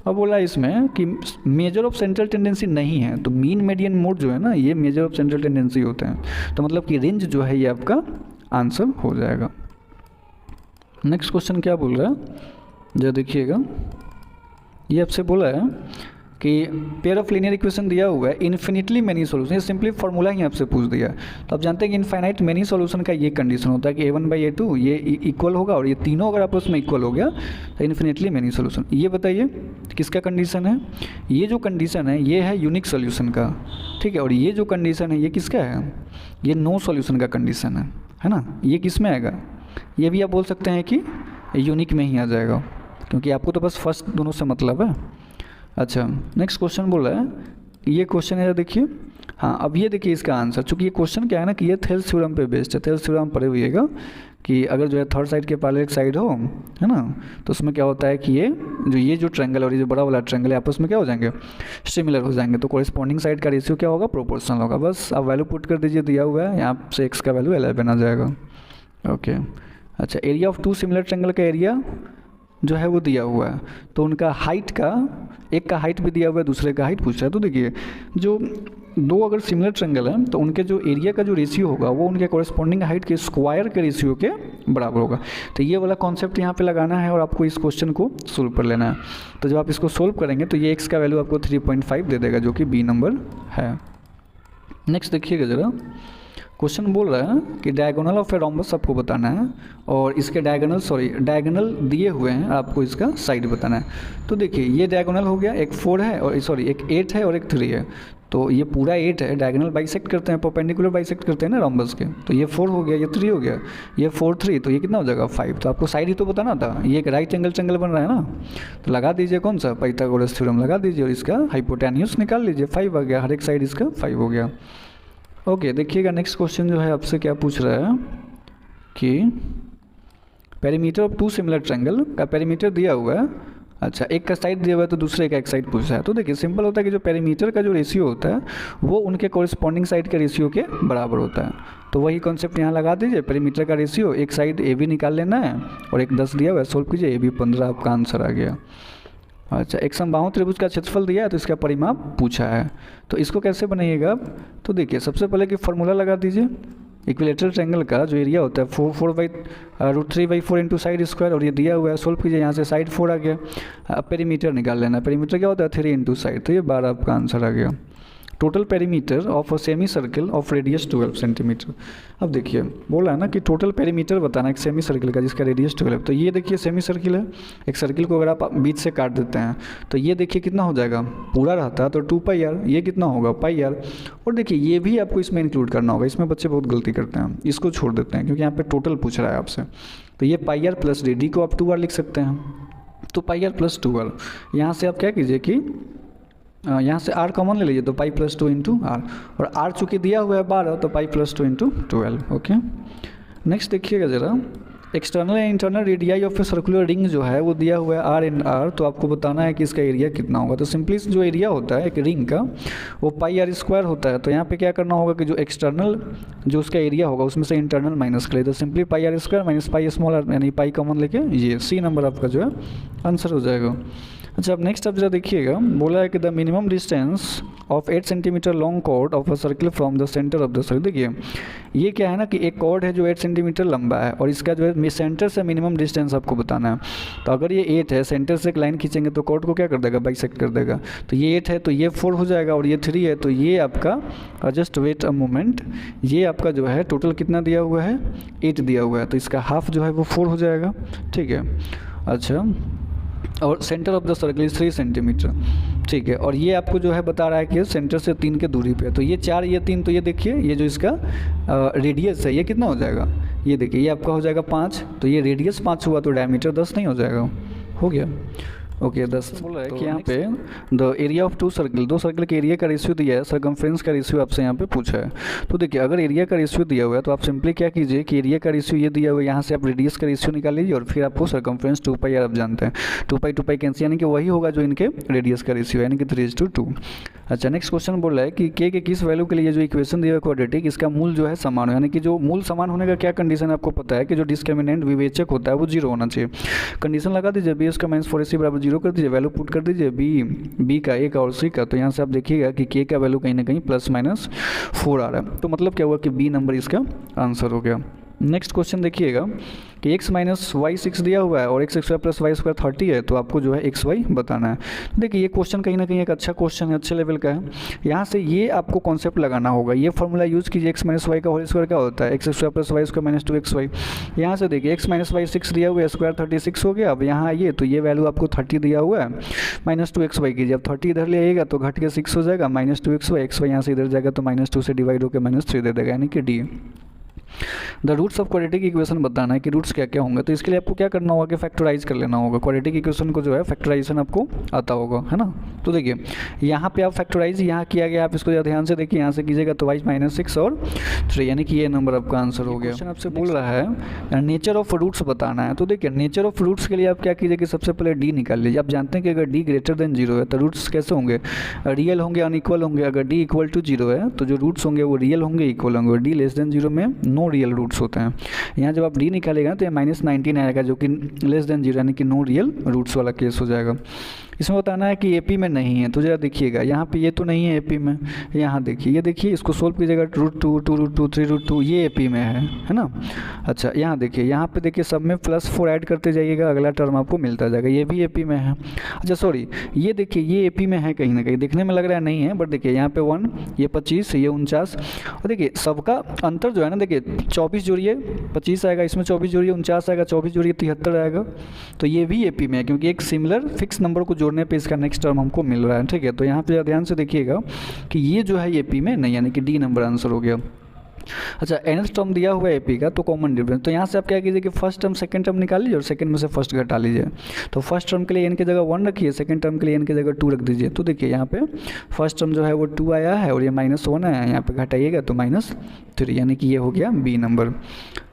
Speaker 1: अब बोला इसमें कि मेजर ऑफ सेंट्रल टेंडेंसी नहीं है, तो मीन मीडियन मोड जो है ना ये मेजर ऑफ सेंट्रल टेंडेंसी होते हैं। तो मतलब कि रेंज जो है ये आपका आंसर हो जाएगा। नेक्स्ट क्वेश्चन क्या बोल रहा है, जरा देखिएगा। ये आपसे बोला है कि पेयर ऑफ लीनियर इक्वेशन दिया हुआ है, इन्फिनिटली मेनी सॉल्यूशन, ये सिंपली फार्मूला ही आपसे पूछ दिया है। तो आप जानते हैं कि इनफाइनाइट मेनी सॉल्यूशन का ये कंडीशन होता है कि a1/a2 ये इक्वल होगा, और ये तीनों अगर आपस में इक्वल हो गया तो इन्फिनिटली मेनी सॉल्यूशन। ये बताइए किसका कंडीशन है, ये जो कंडीशन है ये है यूनिक सॉल्यूशन का, ठीक है। और ये जो कंडीशन है ये किसका है, ये नो सॉल्यूशन का कंडीशन है ना। ये किस में आएगा, ये भी आप बोल सकते हैं कि यूनिक में ही आ जाएगा, क्योंकि आपको तो बस फर्स्ट दोनों से मतलब है। अच्छा, नेक्स्ट क्वेश्चन बोल रहा है, ये क्वेश्चन है देखिए। हाँ, अब ये देखिए इसका आंसर, चूँकि ये क्वेश्चन क्या है ना कि ये थेल्स थ्योरम पे बेस्ड है। थेल्स थ्योरम पढ़े हुइएगा कि अगर जो है थर्ड साइड के पैरेलल साइड हो, है ना, तो उसमें क्या होता है कि ये जो ट्रायंगल और ये जो बड़ा वाला ट्रायंगल है आपस में क्या हो जाएंगे, सिमिलर हो जाएंगे। तो कोरिस्पॉन्डिंग साइड का रेशियो क्या होगा, प्रोपोर्शनल होगा। बस आप वैल्यू पुट कर दीजिए, दिया हुआ है यहाँ से x का वैल्यू 11 आ जाएगा। ओके, अच्छा, एरिया ऑफ 2 सिमिलर ट्रायंगल का एरिया जो है वो दिया हुआ है, तो उनका हाइट का, एक का हाइट भी दिया हुआ है, दूसरे का हाइट पूछ रहा है। तो देखिए जो 2 अगर सिमिलर ट्रायंगल है तो उनके जो एरिया का जो रेशियो होगा वो उनके कॉरेस्पॉन्डिंग हाइट के स्क्वायर के रेशियो के बराबर होगा। तो ये वाला कॉन्सेप्ट यहाँ पे लगाना है और आपको इस क्वेश्चन को सोल्व कर लेना है। तो जब आप इसको सोल्व करेंगे तो ये x का वैल्यू आपको 3.5 दे देगा, जो कि बी नंबर है। नेक्स्ट देखिएगा ज़रा, क्वेश्चन बोल रहा है कि डायगोनल ऑफ ए रोम्बस आपको बताना है, और इसके डायगोनल दिए हुए हैं, आपको इसका साइड बताना है। तो देखिए ये डायगोनल हो गया, एक 4 है और एक 8 है और एक 3 है। तो ये पूरा 8 है, डायगोनल बाइसेक्ट करते हैं, परपेंडिकुलर बाइसेक्ट करते हैं ना रोम्बस के। तो ये 4 हो गया, ये 3 हो गया, ये 4 3, तो ये कितना हो जाएगा 5। तो आपको साइड ही तो बताना था, ये एक राइट एंगल ट्रायंगल बन रहा है ना, तो लगा दीजिए कौन सा, पाइथागोरस थ्योरम लगा दीजिए और इसका हाइपोटेन्यूज निकाल लीजिए, 5 आ गया, हर एक साइड इसका 5 हो गया। ओके, देखिएगा नेक्स्ट क्वेश्चन जो है आपसे क्या पूछ रहा है कि पेरीमीटर ऑफ 2 सिमिलर ट्रायंगल का पेरीमीटर दिया हुआ है। अच्छा, एक का साइड दिया हुआ है तो दूसरे का एक साइड पूछ रहा है। तो देखिए सिंपल होता है कि जो पेरीमीटर का जो रेशियो होता है वो उनके कॉरेस्पॉन्डिंग साइड के रेशियो के बराबर होता है। तो वही कॉन्सेप्ट यहाँ लगा दीजिए, पेरीमीटर का रेशियो, एक साइड ए बी निकाल लेना है और एक 10 दिया हुआ है, सोल्व कीजिए, ए बी 15 आपका आंसर आ गया। अच्छा, एक समबाहु त्रिभुज का क्षेत्रफल दिया है तो इसका परिमाप पूछा है, तो इसको कैसे बनाइएगा आप। तो देखिए सबसे पहले कि फार्मूला लगा दीजिए, इक्विलेटरल ट्रायंगल का जो एरिया होता है 4/√3/4 इंटू साइड स्क्वायर, और ये दिया हुआ है, सोल्व कीजिए, यहाँ से साइड 4 आ गया। अब पेरीमीटर निकाल लेना, पेरीमीटर क्या होता है 3 इंटू साइड, तो ये 12 आपका आंसर आ गया। Total perimeter of a semi circle of radius 12 centimetre. अब देखिए बोला है ना कि टोटल पेरीमीटर बताना एक सेमी सर्किल का जिसका रेडियस 12। तो ये देखिए सेमी सर्किल है, एक सर्किल को अगर आप बीच से काट देते हैं तो ये देखिए कितना हो जाएगा, पूरा रहता है तो 2 पाई आर, ये कितना होगा पाई आर। और देखिए ये भी आपको इसमें इंक्लूड करना होगा, इसमें बच्चे बहुत गलती करते हैं, इसको छोड़ देते हैं क्योंकि यहाँ पे टोटल पूछ रहा है आपसे। तो ये पाई आर प्लस डी को आप 2 आर लिख सकते हैं, तो पाई आर प्लस 2 आर। यहाँ से आप क्या कीजिए कि यहाँ से r कॉमन ले लीजिए तो पाई प्लस 2 इंटू आर, और r चूँकि दिया हुआ है 12 तो pi plus 2 into 12। Okay, next देखिएगा ज़रा, external and internal radii of a circular ring जो है वो दिया हुआ है r एंड r, तो आपको बताना है कि इसका एरिया कितना होगा। तो सिंपली जो एरिया होता है एक रिंग का वो पाई आर स्क्वायर होता है। तो यहाँ पे क्या करना होगा कि जो एक्सटर्नल जो उसका एरिया होगा उसमें से इंटरनल माइनस करें, तो simply pi r square minus pi small r, यानी पाई कॉमन लेके ये सी नंबर आपका जो है आंसर हो जाएगा। अच्छा, अब नेक्स्ट आप जरा देखिएगा, बोला है कि the minimum distance of 8 centimetre long chord of a circle from the centre of the circle. देखिए ये क्या है ना कि एक कॉर्ड है जो 8 सेंटीमीटर लंबा है और इसका जो है सेंटर से मिनिमम डिस्टेंस आपको बताना है। तो अगर ये 8 है, सेंटर से एक लाइन खींचेंगे तो कॉर्ड को क्या कर देगा, बाइसेक्ट कर देगा। तो ये 8 है तो ये 4 हो जाएगा, और ये 3 है तो ये आपका जस्ट वेट अ मोमेंट, ये आपका जो है टोटल कितना दिया हुआ है 8 दिया हुआ है, तो इसका हाफ जो है वो 4 हो जाएगा। ठीक है, अच्छा, और centre of the circle is 3 centimetre. ठीक है, और ये आपको जो है बता रहा है कि सेंटर से 3 के दूरी पे, तो ये 4 ये 3, तो ये देखिए ये जो इसका रेडियस है ये कितना हो जाएगा, ये देखिए ये आपका हो जाएगा 5, तो ये रेडियस 5 हुआ तो डायमीटर 10 नहीं हो जाएगा, हो गया। ओके 10 बोल रहा है कि यहाँ पे the area of 2 circle, 2 circle के एरिया का रेशियो दिया है, सर्कमफ्रेंस का रेशियो आपसे यहाँ पे पूछा है। तो देखिए अगर एरिया का रेशियो दिया हुआ है तो आप सिंपली क्या कीजिए कि एरिया का रेशियो ये दिया हुआ है, यहाँ से आप रेडियस का रेशियो निकाल लीजिए और फिर आपको सर्कमफ्रेंस 2 पाई आप जानते हैं, 2 पाई कैंसिल, यानी कि वही होगा जो इनके रेडियस का रेशियो है, यानी कि 3:2। अच्छा, नेक्स्ट क्वेश्चन बोल रहा है कि के किस वैल्यू के लिए जो इक्वेशन दिया है क्वाड्रेटिक, इसका मूल जो है समान हो, यानी कि जो मूल समान होने का क्या कंडीशन है आपको पता है कि जो डिस्क्रिमिनेंट विवेचक होता है वो 0 होना चाहिए। कंडीशन लगा दीजिए, बी स्क्वायर माइनस 4ac बराबर 0 कर दीजिए, वैल्यू पुट कर दीजिए बी का, ए का और सी का। तो यहाँ से आप देखिएगा कि के का वैल्यू कहीं ना कहीं +-4 आ रहा है, तो मतलब क्या हुआ कि बी नंबर इसका आंसर हो गया। नेक्स्ट क्वेश्चन देखिएगा कि x माइनस वाई 6 दिया हुआ है और x² प्लस वाई स्क्वायर 30 है, तो आपको जो है xy बताना है। देखिए ये क्वेश्चन कहीं ना कहीं एक अच्छा क्वेश्चन है, अच्छे लेवल का है। यहाँ से ये आपको कॉन्सेप्ट लगाना होगा, ये फॉर्मूला यूज़ कीजिए, x माइनस वाई का होल स्क्वायर क्या होता है, x² plus Y square minus 2xy। यहाँ से देखिए x माइनस वाई 6 दिया हुआ है, स्क्वायर 36 हो गया। अब यहाँ आइए तो ये वैल्यू आपको 30 दिया हुआ है, -2xy कीजिए, अब 30 इधर ले आइएगा तो घट के 6 हो जाएगा, -2xy, xy यहाँ से इधर जाएगा तो -2 से डिवाइड होकर -3 दे देगा, यानी कि D. The roots of quadratic equation बताना है कि रूट्स क्या क्या होंगे। तो इसके लिए आपको क्या करना होगा कि फैक्टराइज कर लेना होगा, क्वाड्रेटिक इक्वेशन को जो है फैक्टराइजेशन आपको आता होगा, है ना। तो देखिए यहाँ पे आप फैक्टराइज यहाँ किया गया, आप इसको ध्यान से देखिए, यहाँ से कीजिएगा तो -6 और 3, यानी कि ये नंबर आपका आंसर हो गया। क्वेश्चन आपसे बोल रहा है नेचर ऑफ रूट्स बताना है। तो देखिए नेचर ऑफ रूट्स के लिए आप क्या कीजिए कि सबसे पहले डी निकाल लीजिए। आप जानते हैं कि अगर डी ग्रेटर देन 0 है तो रूट्स कैसे होंगे, रियल होंगे, अनइक्वल होंगे। अगर डी इक्वल टू 0 है तो जो रूट्स होंगे वो रियल होंगे, इक्वल होंगे। डी लेस देन 0 में नो रियल रूट्स होते हैं। यहाँ जब आप डी निकालेगा तो ये -19 आएगा, जो कि लेस देन 0 यानी कि नो रियल रूट्स वाला केस हो जाएगा। इसमें बताना है कि एपी में नहीं है, तो जरा देखिएगा यहाँ पे ये तो नहीं है एपी में, यहाँ देखिए, ये देखिए इसको सोल्व कीजिएगा, √2, 2√2, 3√2, ये एपी में है ना। अच्छा यहाँ देखिए, यहाँ पे देखिए सब में +4 ऐड करते जाइएगा, अगला टर्म आपको मिलता जाएगा, ये भी एपी में है। अच्छा सॉरी, ये देखिए ये एपी में है कहीं ना कहीं, देखने में लग रहा है नहीं है, बट देखिए यहाँ पे 1, ये 25, ये 49, और देखिए सबका अंतर जो है ना, देखिए 24 जोड़िए 25 आएगा, इसमें 24 जोड़िए 49 आएगा, 24 जोड़िए 73 आएगा, तो ये भी एपी में है, क्योंकि एक सिमिलर फिक्स नंबर को जोड़ने पे इसका नेक्स्ट टर्म हमको मिल रहा है। ठीक है, तो यहाँ पे ध्यान से देखिएगा कि ये जो है एपी में नहीं, यानी कि डी नंबर आंसर हो गया। अच्छा nth टर्म दिया हुआ है एपी का, तो कॉमन डिफरेंस, तो यहाँ से आप क्या कीजिए कि फर्स्ट टर्म सेकंड टर्म निकाल लीजिए और सेकंड में से फर्स्ट घटा लीजिए। तो फर्स्ट टर्म के लिए n की जगह 1 रखिए, सेकंड टर्म के लिए n की जगह 2 रख दीजिए। तो देखिए यहाँ पे फर्स्ट टर्म जो है वो 2 आया है और ये -1 आया है, यहाँ पे घटाइएगा तो -3, यानी कि ये हो गया बी नंबर।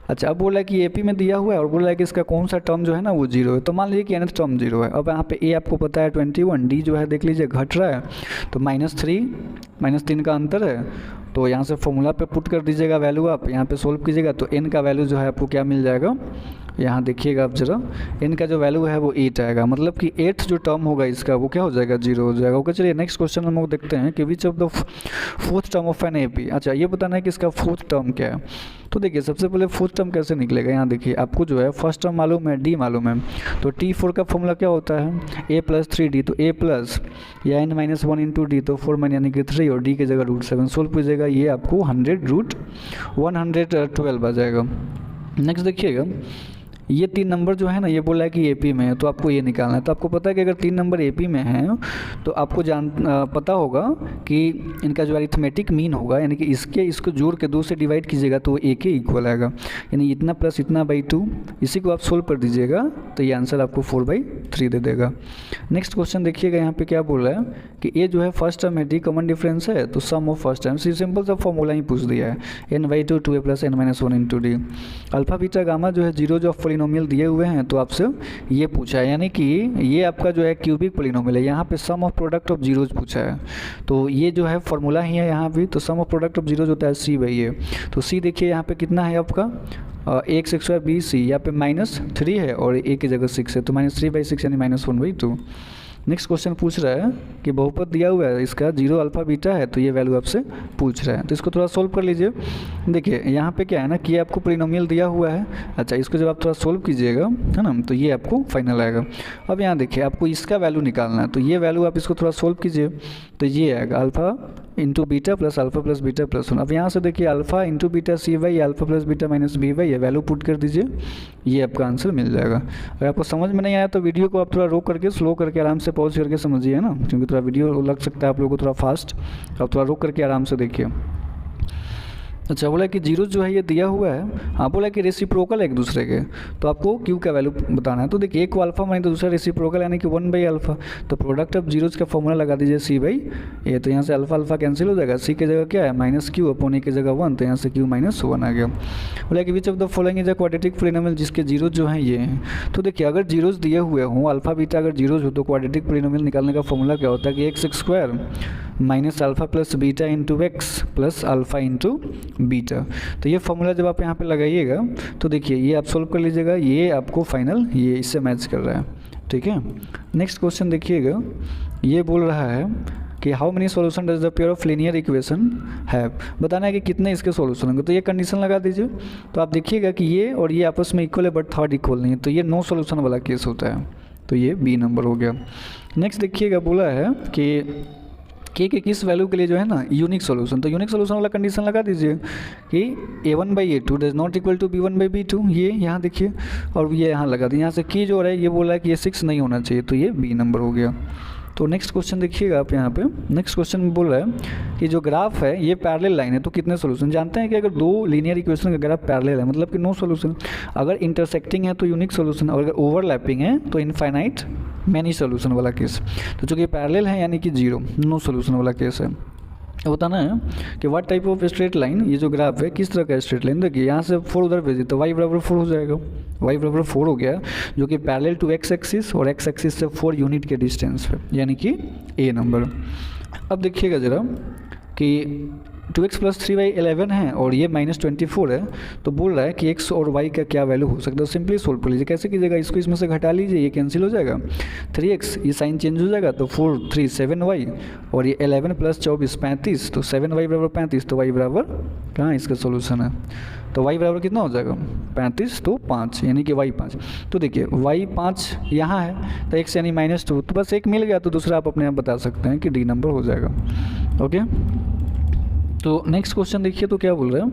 Speaker 1: अच्छा अब बोला है कि एपी में दिया हुआ है और बोला है कि इसका कौन सा टर्म जो है ना वो 0 है, तो मान लीजिए कि nth टर्म 0 है। अब यहाँ पे ए आपको पता है 21, डी जो है देख लीजिए घट रहा है, तो -3 का अंतर है, तो यहाँ से फॉर्मूला पे पुट कर दीजिएगा वैल्यू, आप यहाँ पे सोल्व कीजिएगा तो n का वैल्यू जो है आपको क्या मिल जाएगा, यहाँ देखिएगा आप जरा, n का जो वैल्यू है वो 8 आएगा, मतलब कि 8th जो टर्म होगा इसका वो क्या हो जाएगा, 0 हो जाएगा। ओके, चलिए नेक्स्ट क्वेश्चन हम लोग देखते हैं कि which of the fourth term of an AP। अच्छा, ये बताना है कि इसका फोर्थ टर्म क्या है। तो देखिए सबसे पहले फोर्थ टर्म कैसे निकलेगा, यहाँ देखिए आपको जो है फर्स्ट टर्म मालूम है, d मालूम है, तो T4 का फॉर्मूला क्या होता है, a + 3d, तो a प्लस या n - 1 इंटू डी, तो 4 - यानी कि 3 और d की जगह √7 सोल्व कीजिएगा, ये आपको 100√112 आ जाएगा। नेक्स्ट देखिएगा, ये 3 नंबर जो है ना, ये बोला है कि AP में है, तो आपको ये निकालना है। तो आपको पता है कि अगर 3 नंबर AP में हैं तो आपको पता होगा कि इनका जो अरिथमेटिक मीन होगा, यानी कि इसको जोड़ के 2 से डिवाइड कीजिएगा तो A के इक्वल आएगा, यानी इतना प्लस इतना बाई 2, इसी को आप सोल्व कर दीजिएगा तो ये आंसर आपको 4/3 दे देगा। नेक्स्ट क्वेश्चन देखिएगा, यहाँ पे क्या बोल रहा है कि A जो है फर्स्ट टर्म है, D कॉमन डिफरेंस है, तो सम ऑफ फर्स्ट टर्म, सिंपल सा फॉर्मूला ही पूछ दिया है, n/2 2a + n - 1 into D. Alpha beta gamma जो है 0 जो पॉलिनोमियल दिए हुए हैं, तो आपसे ये पूछा है, यानी कि ये आपका जो है क्यूबिक पॉलिनोमियल है, यहाँ पे सम ऑफ प्रोडक्ट ऑफ जीरोज पूछा है, तो ये जो है फॉर्मूला ही है यहाँ भी, तो सम ऑफ प्रोडक्ट ऑफ जीरोज होता है c/a। तो c देखिए यहाँ पे कितना है आपका, x² BC, यहाँ पे -3 है और a की जगह 6 है, तो -3/6 यानी -1/2। नेक्स्ट क्वेश्चन पूछ रहा है कि बहुपद दिया हुआ है इसका 0 अल्फा बीटा है, तो ये वैल्यू आपसे पूछ रहा है, तो इसको थोड़ा सोल्व कर लीजिए। देखिए यहाँ पे क्या है ना कि आपको पॉलिनोमियल दिया हुआ है, अच्छा इसको जब आप थोड़ा सोल्व कीजिएगा है ना, तो ये आपको फाइनल आएगा। अब यहाँ देखिए आपको इसका वैल्यू निकालना है, तो ये वैल्यू आप इसको थोड़ा सोल्व कीजिए, तो ये आएगा alpha into beta plus alpha plus beta plus 1। अब यहाँ से देखिए alpha into beta c/, alpha plus beta minus b/, ये वैल्यू पुट कर दीजिए, ये आपका आंसर मिल जाएगा। अगर आपको समझ में नहीं आया तो वीडियो को आप थोड़ा रोक करके स्लो करके आराम से पॉज करके समझिए ना, क्योंकि थोड़ा वीडियो लग सकता है आप लोगों को थोड़ा फास्ट, आप थोड़ा रोक करके आराम से देखिए। अच्छा, बोला कि जीरो जो है ये दिया हुआ है, हाँ बोला कि रेसिप्रोकल है एक दूसरे के, तो आपको क्यू का वैल्यू बताना है। तो देखिए एक को अल्फा माने तो दूसरा रेसिप्रोकल यानी कि 1/α, तो प्रोडक्ट ऑफ जीरोज का फॉर्मूला लगा दीजिए c/a, तो यहाँ से अल्फा अल्फा कैंसिल हो जाएगा, c की जगह क्या है -q/a की जगह 1, तो यहाँ से q - 1 आ गया। बोला कि which of the following is a quadratic polynomial, जिसके जीरोज जो हैं ये हैं। तो देखिए अगर जीरोज दिए हुए हों, अल्फा बीटा अगर जीरोज हो, तो क्वाड्रेटिक पॉलिनोमियल निकालने का फॉर्मूला क्या होता है कि x² minus alpha plus beta into x plus alpha into beta. तो ये फॉर्मूला जब आप यहाँ पे लगाइएगा तो देखिए ये आप सोल्व कर लीजिएगा, ये आपको फाइनल ये इससे मैच कर रहा है, ठीक है। नेक्स्ट क्वेश्चन देखिएगा, ये बोल रहा है कि how many solution does the pair of linear equation have, बताना है कि कितने इसके सॉल्यूशन होंगे। तो ये कंडीशन लगा दीजिए, तो आप देखिएगा कि ये और ये आपस में इक्वल है बट थर्ड इक्वल नहीं है, तो ये नो सॉल्यूशन वाला केस होता है, तो ये बी नंबर हो गया। नेक्स्ट देखिएगा, बोला है कि के किस वैल्यू के लिए जो है ना यूनिक सॉल्यूशन, तो यूनिक सॉल्यूशन वाला कंडीशन लगा दीजिए कि a1/a2 does not equal to b1/b2, ये यहाँ देखिए, और ये यहाँ लगा दिए। यहाँ से की जो रहा है ये बोला है कि ये 6 नहीं होना चाहिए, तो ये बी नंबर हो गया। तो नेक्स्ट क्वेश्चन देखिएगा आप यहाँ पे, नेक्स्ट क्वेश्चन में बोल रहा है कि जो ग्राफ है ये पैरेलल लाइन है, तो कितने सॉल्यूशन। जानते हैं कि अगर दो लीनियर इक्वेशन का ग्राफ पैरेलल है मतलब कि नो सॉल्यूशन, अगर इंटरसेक्टिंग है तो यूनिक सॉल्यूशन, और अगर ओवरलैपिंग है तो इनफाइनाइट मैनी सॉल्यूशन वाला केस। तो चूँकि पैरेलल है यानी कि 0 नो सॉल्यूशन वाला केस है। बताना है कि what type of straight line, ये जो ग्राफ है किस तरह का स्ट्रेट लाइन। देखिए यहाँ से 4 उधर भेजिए तो y = 4 हो जाएगा, y = 4 हो गया, जो कि पैरेलल टू x एक्सिस और x एक्सिस से 4 यूनिट के डिस्टेंस पे, यानी कि ए नंबर। अब देखिएगा ज़रा कि 2x + 3y 11 है और ये -24 है, तो बोल रहा है कि x और y का क्या वैल्यू हो सकता है। सिंपली सोल्व कर लीजिए, कैसे कीजिएगा, इसको इसमें से घटा लीजिए, ये कैंसिल हो जाएगा, 3x ये साइन चेंज हो जाएगा, तो 4 3 7y, और ये 11 + 24 35, तो 7y = 35, तो y बराबर कहाँ इसका सोल्यूशन है, तो y बराबर कितना हो जाएगा 35, तो 5 यानी कि y 5। तो देखिए y 5 यहाँ है तो x यानी -2, तो बस एक मिल गया, तो दूसरा आप अपने आप बता सकते हैं कि डी नंबर हो जाएगा। ओके, तो नेक्स्ट क्वेश्चन देखिए, तो क्या बोल रहा है,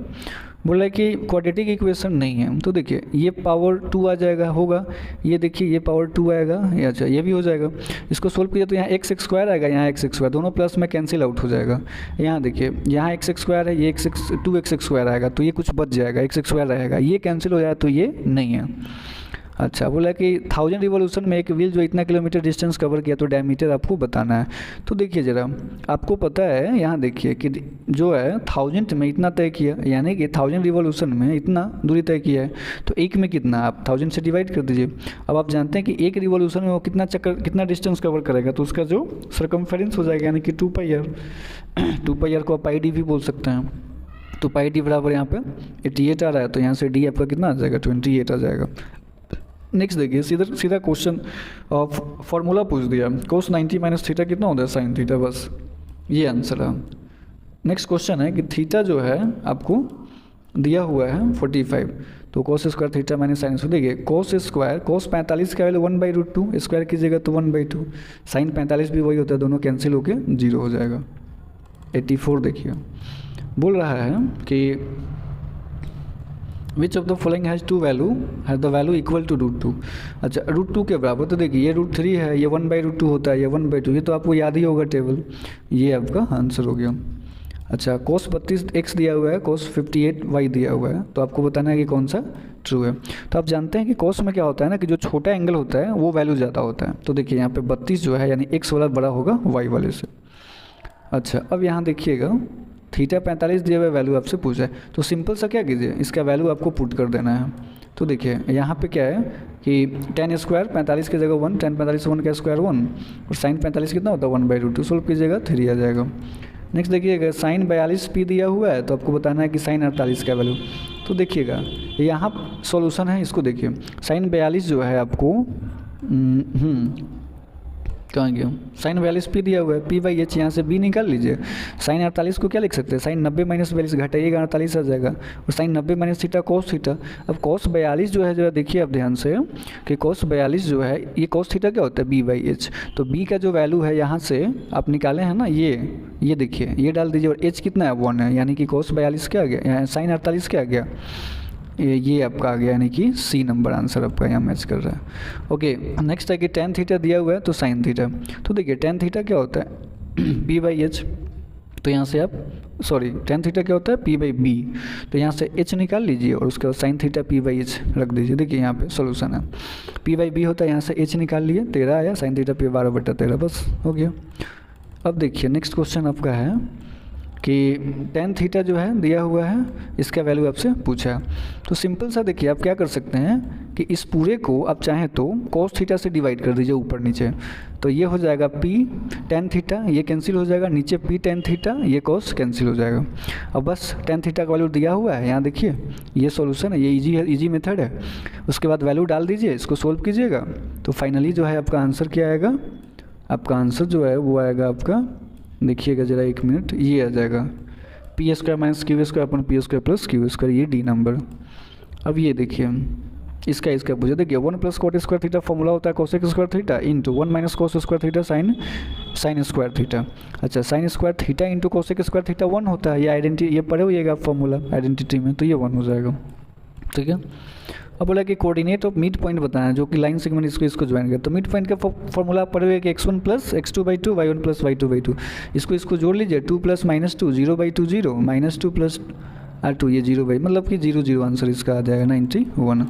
Speaker 1: बोल रहा है कि क्वाड्रेटिक इक्वेशन नहीं है। तो देखिए ये पावर 2 आ जाएगा, होगा, ये देखिए ये पावर 2 आएगा, ये अच्छा ये भी हो जाएगा। इसको सोल्व कीजिए तो यहाँ x² आएगा, यहाँ x², दोनों प्लस में कैंसिल आउट हो जाएगा। यहाँ देखिए यहाँ x² है, ये 2x² आएगा, तो ये कुछ बच जाएगा, x² रहेगा, ये कैंसिल हो जाएगा, तो ये नहीं है। अच्छा, बोला कि 1000 रिवॉल्यूशन में एक व्हील जो इतना किलोमीटर डिस्टेंस कवर किया, तो डायमीटर आपको बताना है। तो देखिए ज़रा आपको पता है, यहाँ देखिए कि जो है 1000 में इतना तय किया, यानी कि 1000 रिवॉल्यूशन में इतना दूरी तय किया है, तो एक में कितना, आप 1000 से डिवाइड कर दीजिए। अब आप जानते हैं कि एक रिवॉल्यूशन में वो कितना चक्कर कितना डिस्टेंस कवर करेगा, तो उसका जो सर्कमफेरेंस हो जाएगा यानी कि 2πr 2πr को आप πd भी बोल सकते हैं। तो πd बराबर यहाँ पे 88 आ रहा है, तो यहाँ से d आपका कितना आ जाएगा 28 आ जाएगा। नेक्स्ट देखिए, सीधा सीधा क्वेश्चन फॉर्मूला पूछ दिया, कोस 90 माइनस थीटा कितना होता है साइन थीटा, बस ये आंसर है। नेक्स्ट क्वेश्चन है कि थीटा जो है आपको दिया हुआ है 45, तो cos square theta minus sine square, देखिए कोस स्क्वायर, कोस 45 का वैल्यू 1/√2, स्क्वायर कीजिएगा तो 1/2, साइन 45 भी वही होता है, दोनों कैंसिल होके 0 हो जाएगा। 84 देखिए बोल रहा है कि which of the following has to value has the value equal to √2। अच्छा √2 के बराबर, तो देखिए ये √3 है, ये 1/√2 होता है, ये 1/2, ये तो आपको याद ही होगा टेबल, ये आपका आंसर हो गया। अच्छा कोस 32x दिया हुआ है, कोस 58y दिया हुआ है, तो आपको बताना है कि कौन सा ट्रू है। तो आप जानते हैं कि कोस में क्या होता है ना कि जो छोटा एंगल होता है वो वैल्यू ज़्यादा होता है, तो देखिए यहाँ पे 32 जो है यानी x वाला बड़ा होगा y वाले से। अच्छा अब यहाँ देखिएगा थीटा 45 दिया हुआ वैल्यू आपसे पूछा है, तो सिंपल सा क्या कीजिए, इसका वैल्यू आपको पुट कर देना है। तो देखिए यहाँ पे क्या है कि tan स्क्वायर 45 की जगह 1, tan 45 1 का स्क्वायर 1, और साइन 45 कितना होता है 1/√2, सोल्व कीजिएगा 3 आ जाएगा। नेक्स्ट देखिएगा साइन 42p दिया हुआ है, तो आपको बताना है कि साइन 48 का वैल्यू, तो देखिएगा यहाँ सॉल्यूशन है, इसको देखिए साइन 42 जो है आपको कहाँ गया, साइन 42p दिया हुआ है, p/h यहाँ से b निकाल लीजिए। साइन 48 को क्या लिख सकते हैं, साइन 90 माइनस 42 घटाइएगा 48 आ जाएगा, और sine 90 minus theta cos theta. अब कोस 42 जो है जरा देखिए आप ध्यान से कि कोस 42 जो है ये कोस थीटा क्या होता है b/h, तो b का जो वैल्यू है यहाँ से आप निकाले हैं ना, ये देखिए ये डाल दीजिए, और h कितना है 1 है, यानी कि कोस 42 क्या आ गया, साइन 48 क्या आ गया, ये आपका आ गया, यानी कि सी नंबर आंसर आपका यहाँ मैच कर रहा है। ओके नेक्स्ट है कि tan थीटा दिया हुआ है तो साइन थीटा, तो देखिए tan थीटा क्या होता है p/h, तो यहाँ से आप tan थीटा क्या होता है p/b, तो यहाँ से h निकाल लीजिए और उसके बाद साइन थीटा p/h रख दीजिए। देखिए यहाँ पे सोल्यूशन है, p/b होता है, यहाँ से h निकाल लिए 13 आया, साइन थीटा पे 12/13, बस हो गया। अब देखिए नेक्स्ट क्वेश्चन आपका है कि tan थीटा जो है दिया हुआ है, इसका वैल्यू आपसे पूछा है, तो सिंपल सा देखिए आप क्या कर सकते हैं कि इस पूरे को आप चाहें तो cos थीटा से डिवाइड कर दीजिए ऊपर नीचे, तो ये हो जाएगा p tan थीटा, ये कैंसिल हो जाएगा, नीचे p tan थीटा, ये cos कैंसिल हो जाएगा। अब बस tan थीटा का वैल्यू दिया हुआ है, यहाँ देखिए ये सॉल्यूशन है, ये इजी मेथड है। उसके बाद वैल्यू डाल दीजिए, इसको सोल्व कीजिएगा, तो फाइनली जो है आपका आंसर क्या आएगा, आपका आंसर जो है वो आएगा आपका, देखिएगा ज़रा 1 मिनट, ये आ जाएगा p² माइनस q² अपन p² प्लस q², ये डी नंबर। अब ये देखिए इसका पूछे, देखिए 1 plus cot square theta formula होता है cosec square theta into 1 minus cos square theta sine square theta. अच्छा sine square theta into cosec square theta 1 होता है, ये आइडेंटिटी ये पढ़े हुइएगा फॉर्मूला आइडेंटिटी में, तो ये 1 हो जाएगा, ठीक है। अब बोला कि कोऑर्डिनेट ऑफ मिड पॉइंट बताना, जो कि लाइन सेगमेंट इसको ज्वाइन किया, तो मिड पॉइंट का फॉर्मूला आप पढ़े हुए कि x1 plus x2/2 y1 plus y2/2, इसको जोड़ लीजिए 2 प्लस -2 0/2 0 -2 प्लस r2, ये 0/, मतलब कि 0 0 आंसर इसका आ जाएगा 91।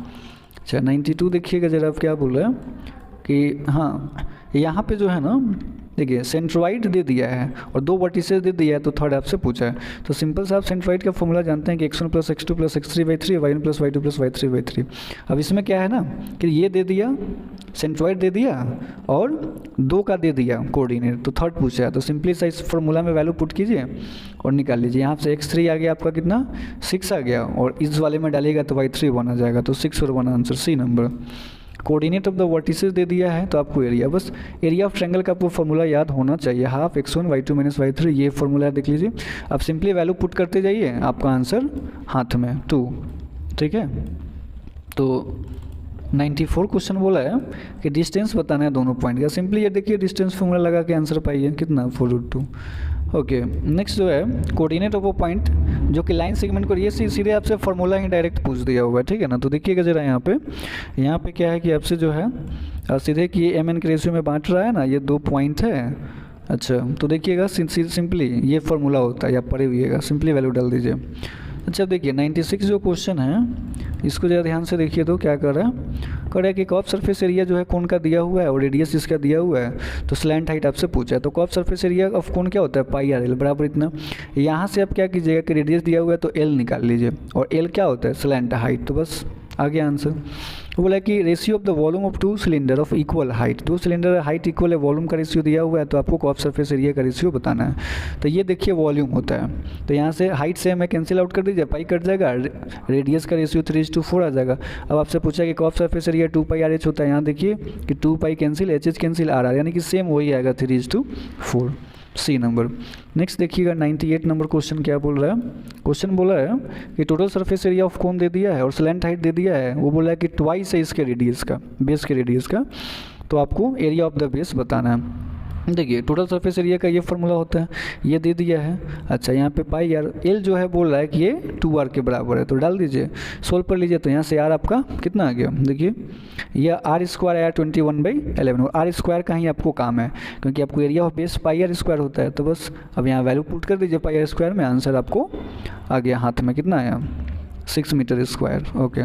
Speaker 1: अच्छा 92 देखिएगा ज़रा आप क्या बोल रहे हैं कि हाँ यहाँ पे जो है ना देखिए सेंट्रोइड दे दिया है और 2 वर्टिसेस दे दिया है, तो थर्ड आपसे पूछा है, तो सिंपल सा आप सेंट्रोइड का फॉर्मूला जानते हैं कि x1 plus x2 plus x3/3 y1 plus y2 plus y3/3। अब इसमें क्या है ना कि ये दे दिया सेंट्रोइड दे दिया और 2 का दे दिया कोऑर्डिनेट, तो थर्ड पूछा है, तो सिंपली सा इस फॉर्मूला में वैल्यू पुट कीजिए और निकाल लीजिए। यहाँ से x3 आ गया आपका कितना 6 आ गया, और इस वाले में डालिएगा तो y3 1 आ जाएगा, तो 6 और 1 answer C number. Coordinate of the vertices दे दिया है, तो आपको एरिया, बस एरिया ऑफ ट्रायंगल का आपको फॉर्मूला याद होना चाहिए, half x1 y2 minus y3, ये फॉर्मूला देख लीजिए। आप सिंपली वैल्यू पुट करते जाइए, आपका आंसर हाथ में 2, ठीक है। तो 94 क्वेश्चन बोला है कि डिस्टेंस बताना है दोनों पॉइंट का, सिंपली ये देखिए डिस्टेंस फॉर्मूला लगा के आंसर पाइए कितना 4√2। ओके नेक्स्ट जो है कोऑर्डिनेट ऑफ अ पॉइंट, जो कि लाइन सेगमेंट को, ये सीधे आपसे फॉर्मूला ही डायरेक्ट पूछ दिया हुआ है, ठीक है ना। तो देखिएगा ज़रा यहाँ पे क्या है कि आपसे जो है सीधे कि ये mn के रेशियो में बांट रहा है ना, ये 2 पॉइंट है। अच्छा तो देखिएगा सिंपली ये फॉर्मूला होता है, आप पढ़े हुइएगा, सिंपली वैल्यू डाल दीजिए। अच्छा देखिए 96 जो क्वेश्चन है इसको ज़रा ध्यान से देखिए, तो क्या कर रहा है कि कर्व सरफेस एरिया जो है कोन का दिया हुआ है और रेडियस इसका दिया हुआ है, तो स्लैंट हाइट आपसे पूछा है, तो कर्व सरफेस एरिया ऑफ कोन क्या होता है πr/l बराबर इतना। यहाँ से आप क्या कीजिएगा कि रेडियस दिया हुआ है तो l निकाल लीजिए, और l क्या होता है स्लैंट हाइट, तो बस आगे आंसर वो बोला कि ratio of the volume of two cylinder of equal height, two cylinder height equal है, वॉल्यूम का रेशियो दिया हुआ है, तो आपको कॉप सरफेस एरिया का रेशियो बताना है। तो ये देखिए वॉल्यूम होता है, तो यहाँ से हाइट से हमें कैंसिल आउट कर दीजिए, पाई कट जाएगा, रेडियस का रेशियो 3:4 आ जाएगा। अब आपसे पूछा कि कॉप सरफेस एरिया 2πr/h होता है, यहाँ देखिए कि 2π कैंसिल, एच कैंसिल, आर यानी कि सेम वही आएगा 3:4, सी नंबर। नेक्स्ट देखिएगा 98 नंबर क्वेश्चन क्या बोल रहा है। क्वेश्चन बोला है कि total surface area of cone दे दिया है और स्लैंट हाइट दे दिया है, वो बोला है कि ट्वाइस है इसके रेडियस का, बेस के रेडियस का, तो आपको एरिया ऑफ द बेस बताना है। देखिए टोटल सरफेस एरिया का ये फार्मूला होता है, ये दे दिया है। अच्छा यहाँ पे पाई यार एल जो है बोल रहा है कि ये 2r के बराबर है, तो डाल दीजिए, सोल्व कर लीजिए, तो यहाँ से r आपका कितना आ गया, देखिए यह r² आया 21/11, और r² का ही आपको काम है क्योंकि आपको एरिया ऑफ बेस πr² होता है, तो बस अब यहाँ वैल्यू पुट कर दीजिए πr² में, आंसर आपको आ गया हाथ में, कितना आया 6 metre square. Okay,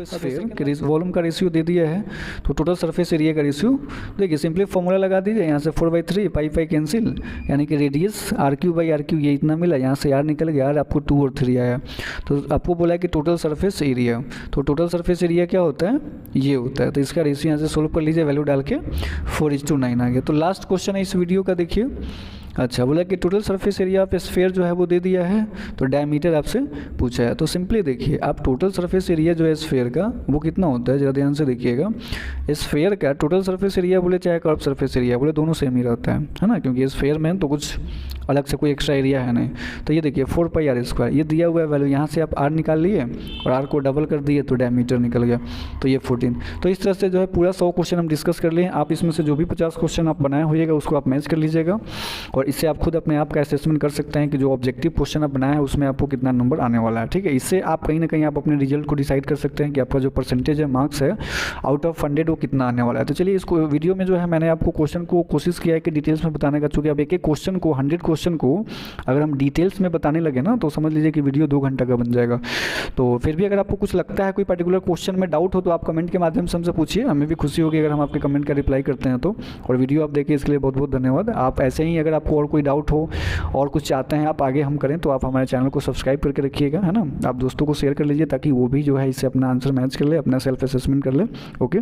Speaker 1: sphere volume का रेशियो दे दिया है, तो टोटल सरफेस एरिया का रेशियो देखिए सिंपली फॉर्मूला लगा दीजिए, यहाँ से 4/3 पाई कैंसिल, यानी कि रेडियस r³ ये इतना मिला, यहाँ से r निकल गया, r आपको 2 और 3 आया, तो आपको बोला है कि टोटल सरफेस एरिया, तो टोटल सरफेस एरिया क्या होता है, ये होता है, तो इसका रेशियो यहाँ से सोल्व कर लीजिए, वैल्यू डाल के 4:9 आ गया। तो लास्ट क्वेश्चन है इस वीडियो का, देखिए। अच्छा बोला कि total surface area of sphere जो है वो दे दिया है, तो डायमीटर आपसे पूछा है, तो सिंपली देखिए आप टोटल सरफेस एरिया जो है स्फीयर का वो कितना होता है, ज़रा ध्यान से देखिएगा। स्फीयर का टोटल सरफेस एरिया बोले चाहे कर्व सरफेस एरिया बोले, दोनों सेम ही रहता है ना, क्योंकि स्फीयर में तो कुछ अलग से कोई एक्स्ट्रा एरिया है नहीं। तो ये देखिए 4πr², ये दिया हुआ है वैल्यू, यहाँ से आप r निकाल लिए और r को डबल कर दिए तो डायमीटर निकल गया, तो ये 14। तो इस तरह से जो है पूरा 100 क्वेश्चन हम डिस्कस कर लिए। आप इसमें से जो भी 50 क्वेश्चन आप बनाए होइएगा उसको आप मैच कर लीजिएगा, और इससे आप खुद अपने आप का असेसमेंट कर सकते हैं कि जो ऑब्जेक्टिव क्वेश्चन आप बनाए हैं उसमें आपको कितना नंबर आने वाला है, ठीक है। इससे आप कहीं ना कहीं आप अपने रिजल्ट को डिसाइड कर सकते हैं कि आपका जो परसेंटेज है, मार्क्स है आउट ऑफ 100 वो कितना आने वाला है। तो चलिए इसको वीडियो में जो है मैंने आपको क्वेश्चन को कोशिश किया है कि डिटेल्स में बताने का, चूँकि अब एक एक क्वेश्चन को 100 क्वेश्चन को अगर हम डिटेल्स में बताने लगे ना तो समझ लीजिए कि वीडियो 2 घंटा का बन जाएगा। तो फिर भी अगर आपको कुछ लगता है, कोई पर्टिकुलर क्वेश्चन में डाउट हो, तो आप कमेंट के माध्यम से हमसे पूछिए, हमें भी खुशी होगी अगर हम आपके कमेंट का रिप्लाई करते हैं तो। और वीडियो आप देखिए इसके लिए बहुत बहुत धन्यवाद। आप ऐसे ही अगर आपको और कोई डाउट हो और कुछ चाहते हैं आप आगे हम करें तो आप हमारे चैनल को सब्सक्राइब करके रखिएगा, है ना। आप दोस्तों को शेयर कर लीजिए ताकि वो भी जो है इससे अपना आंसर मैच कर ले, अपना सेल्फ असेसमेंट कर ले। ओके।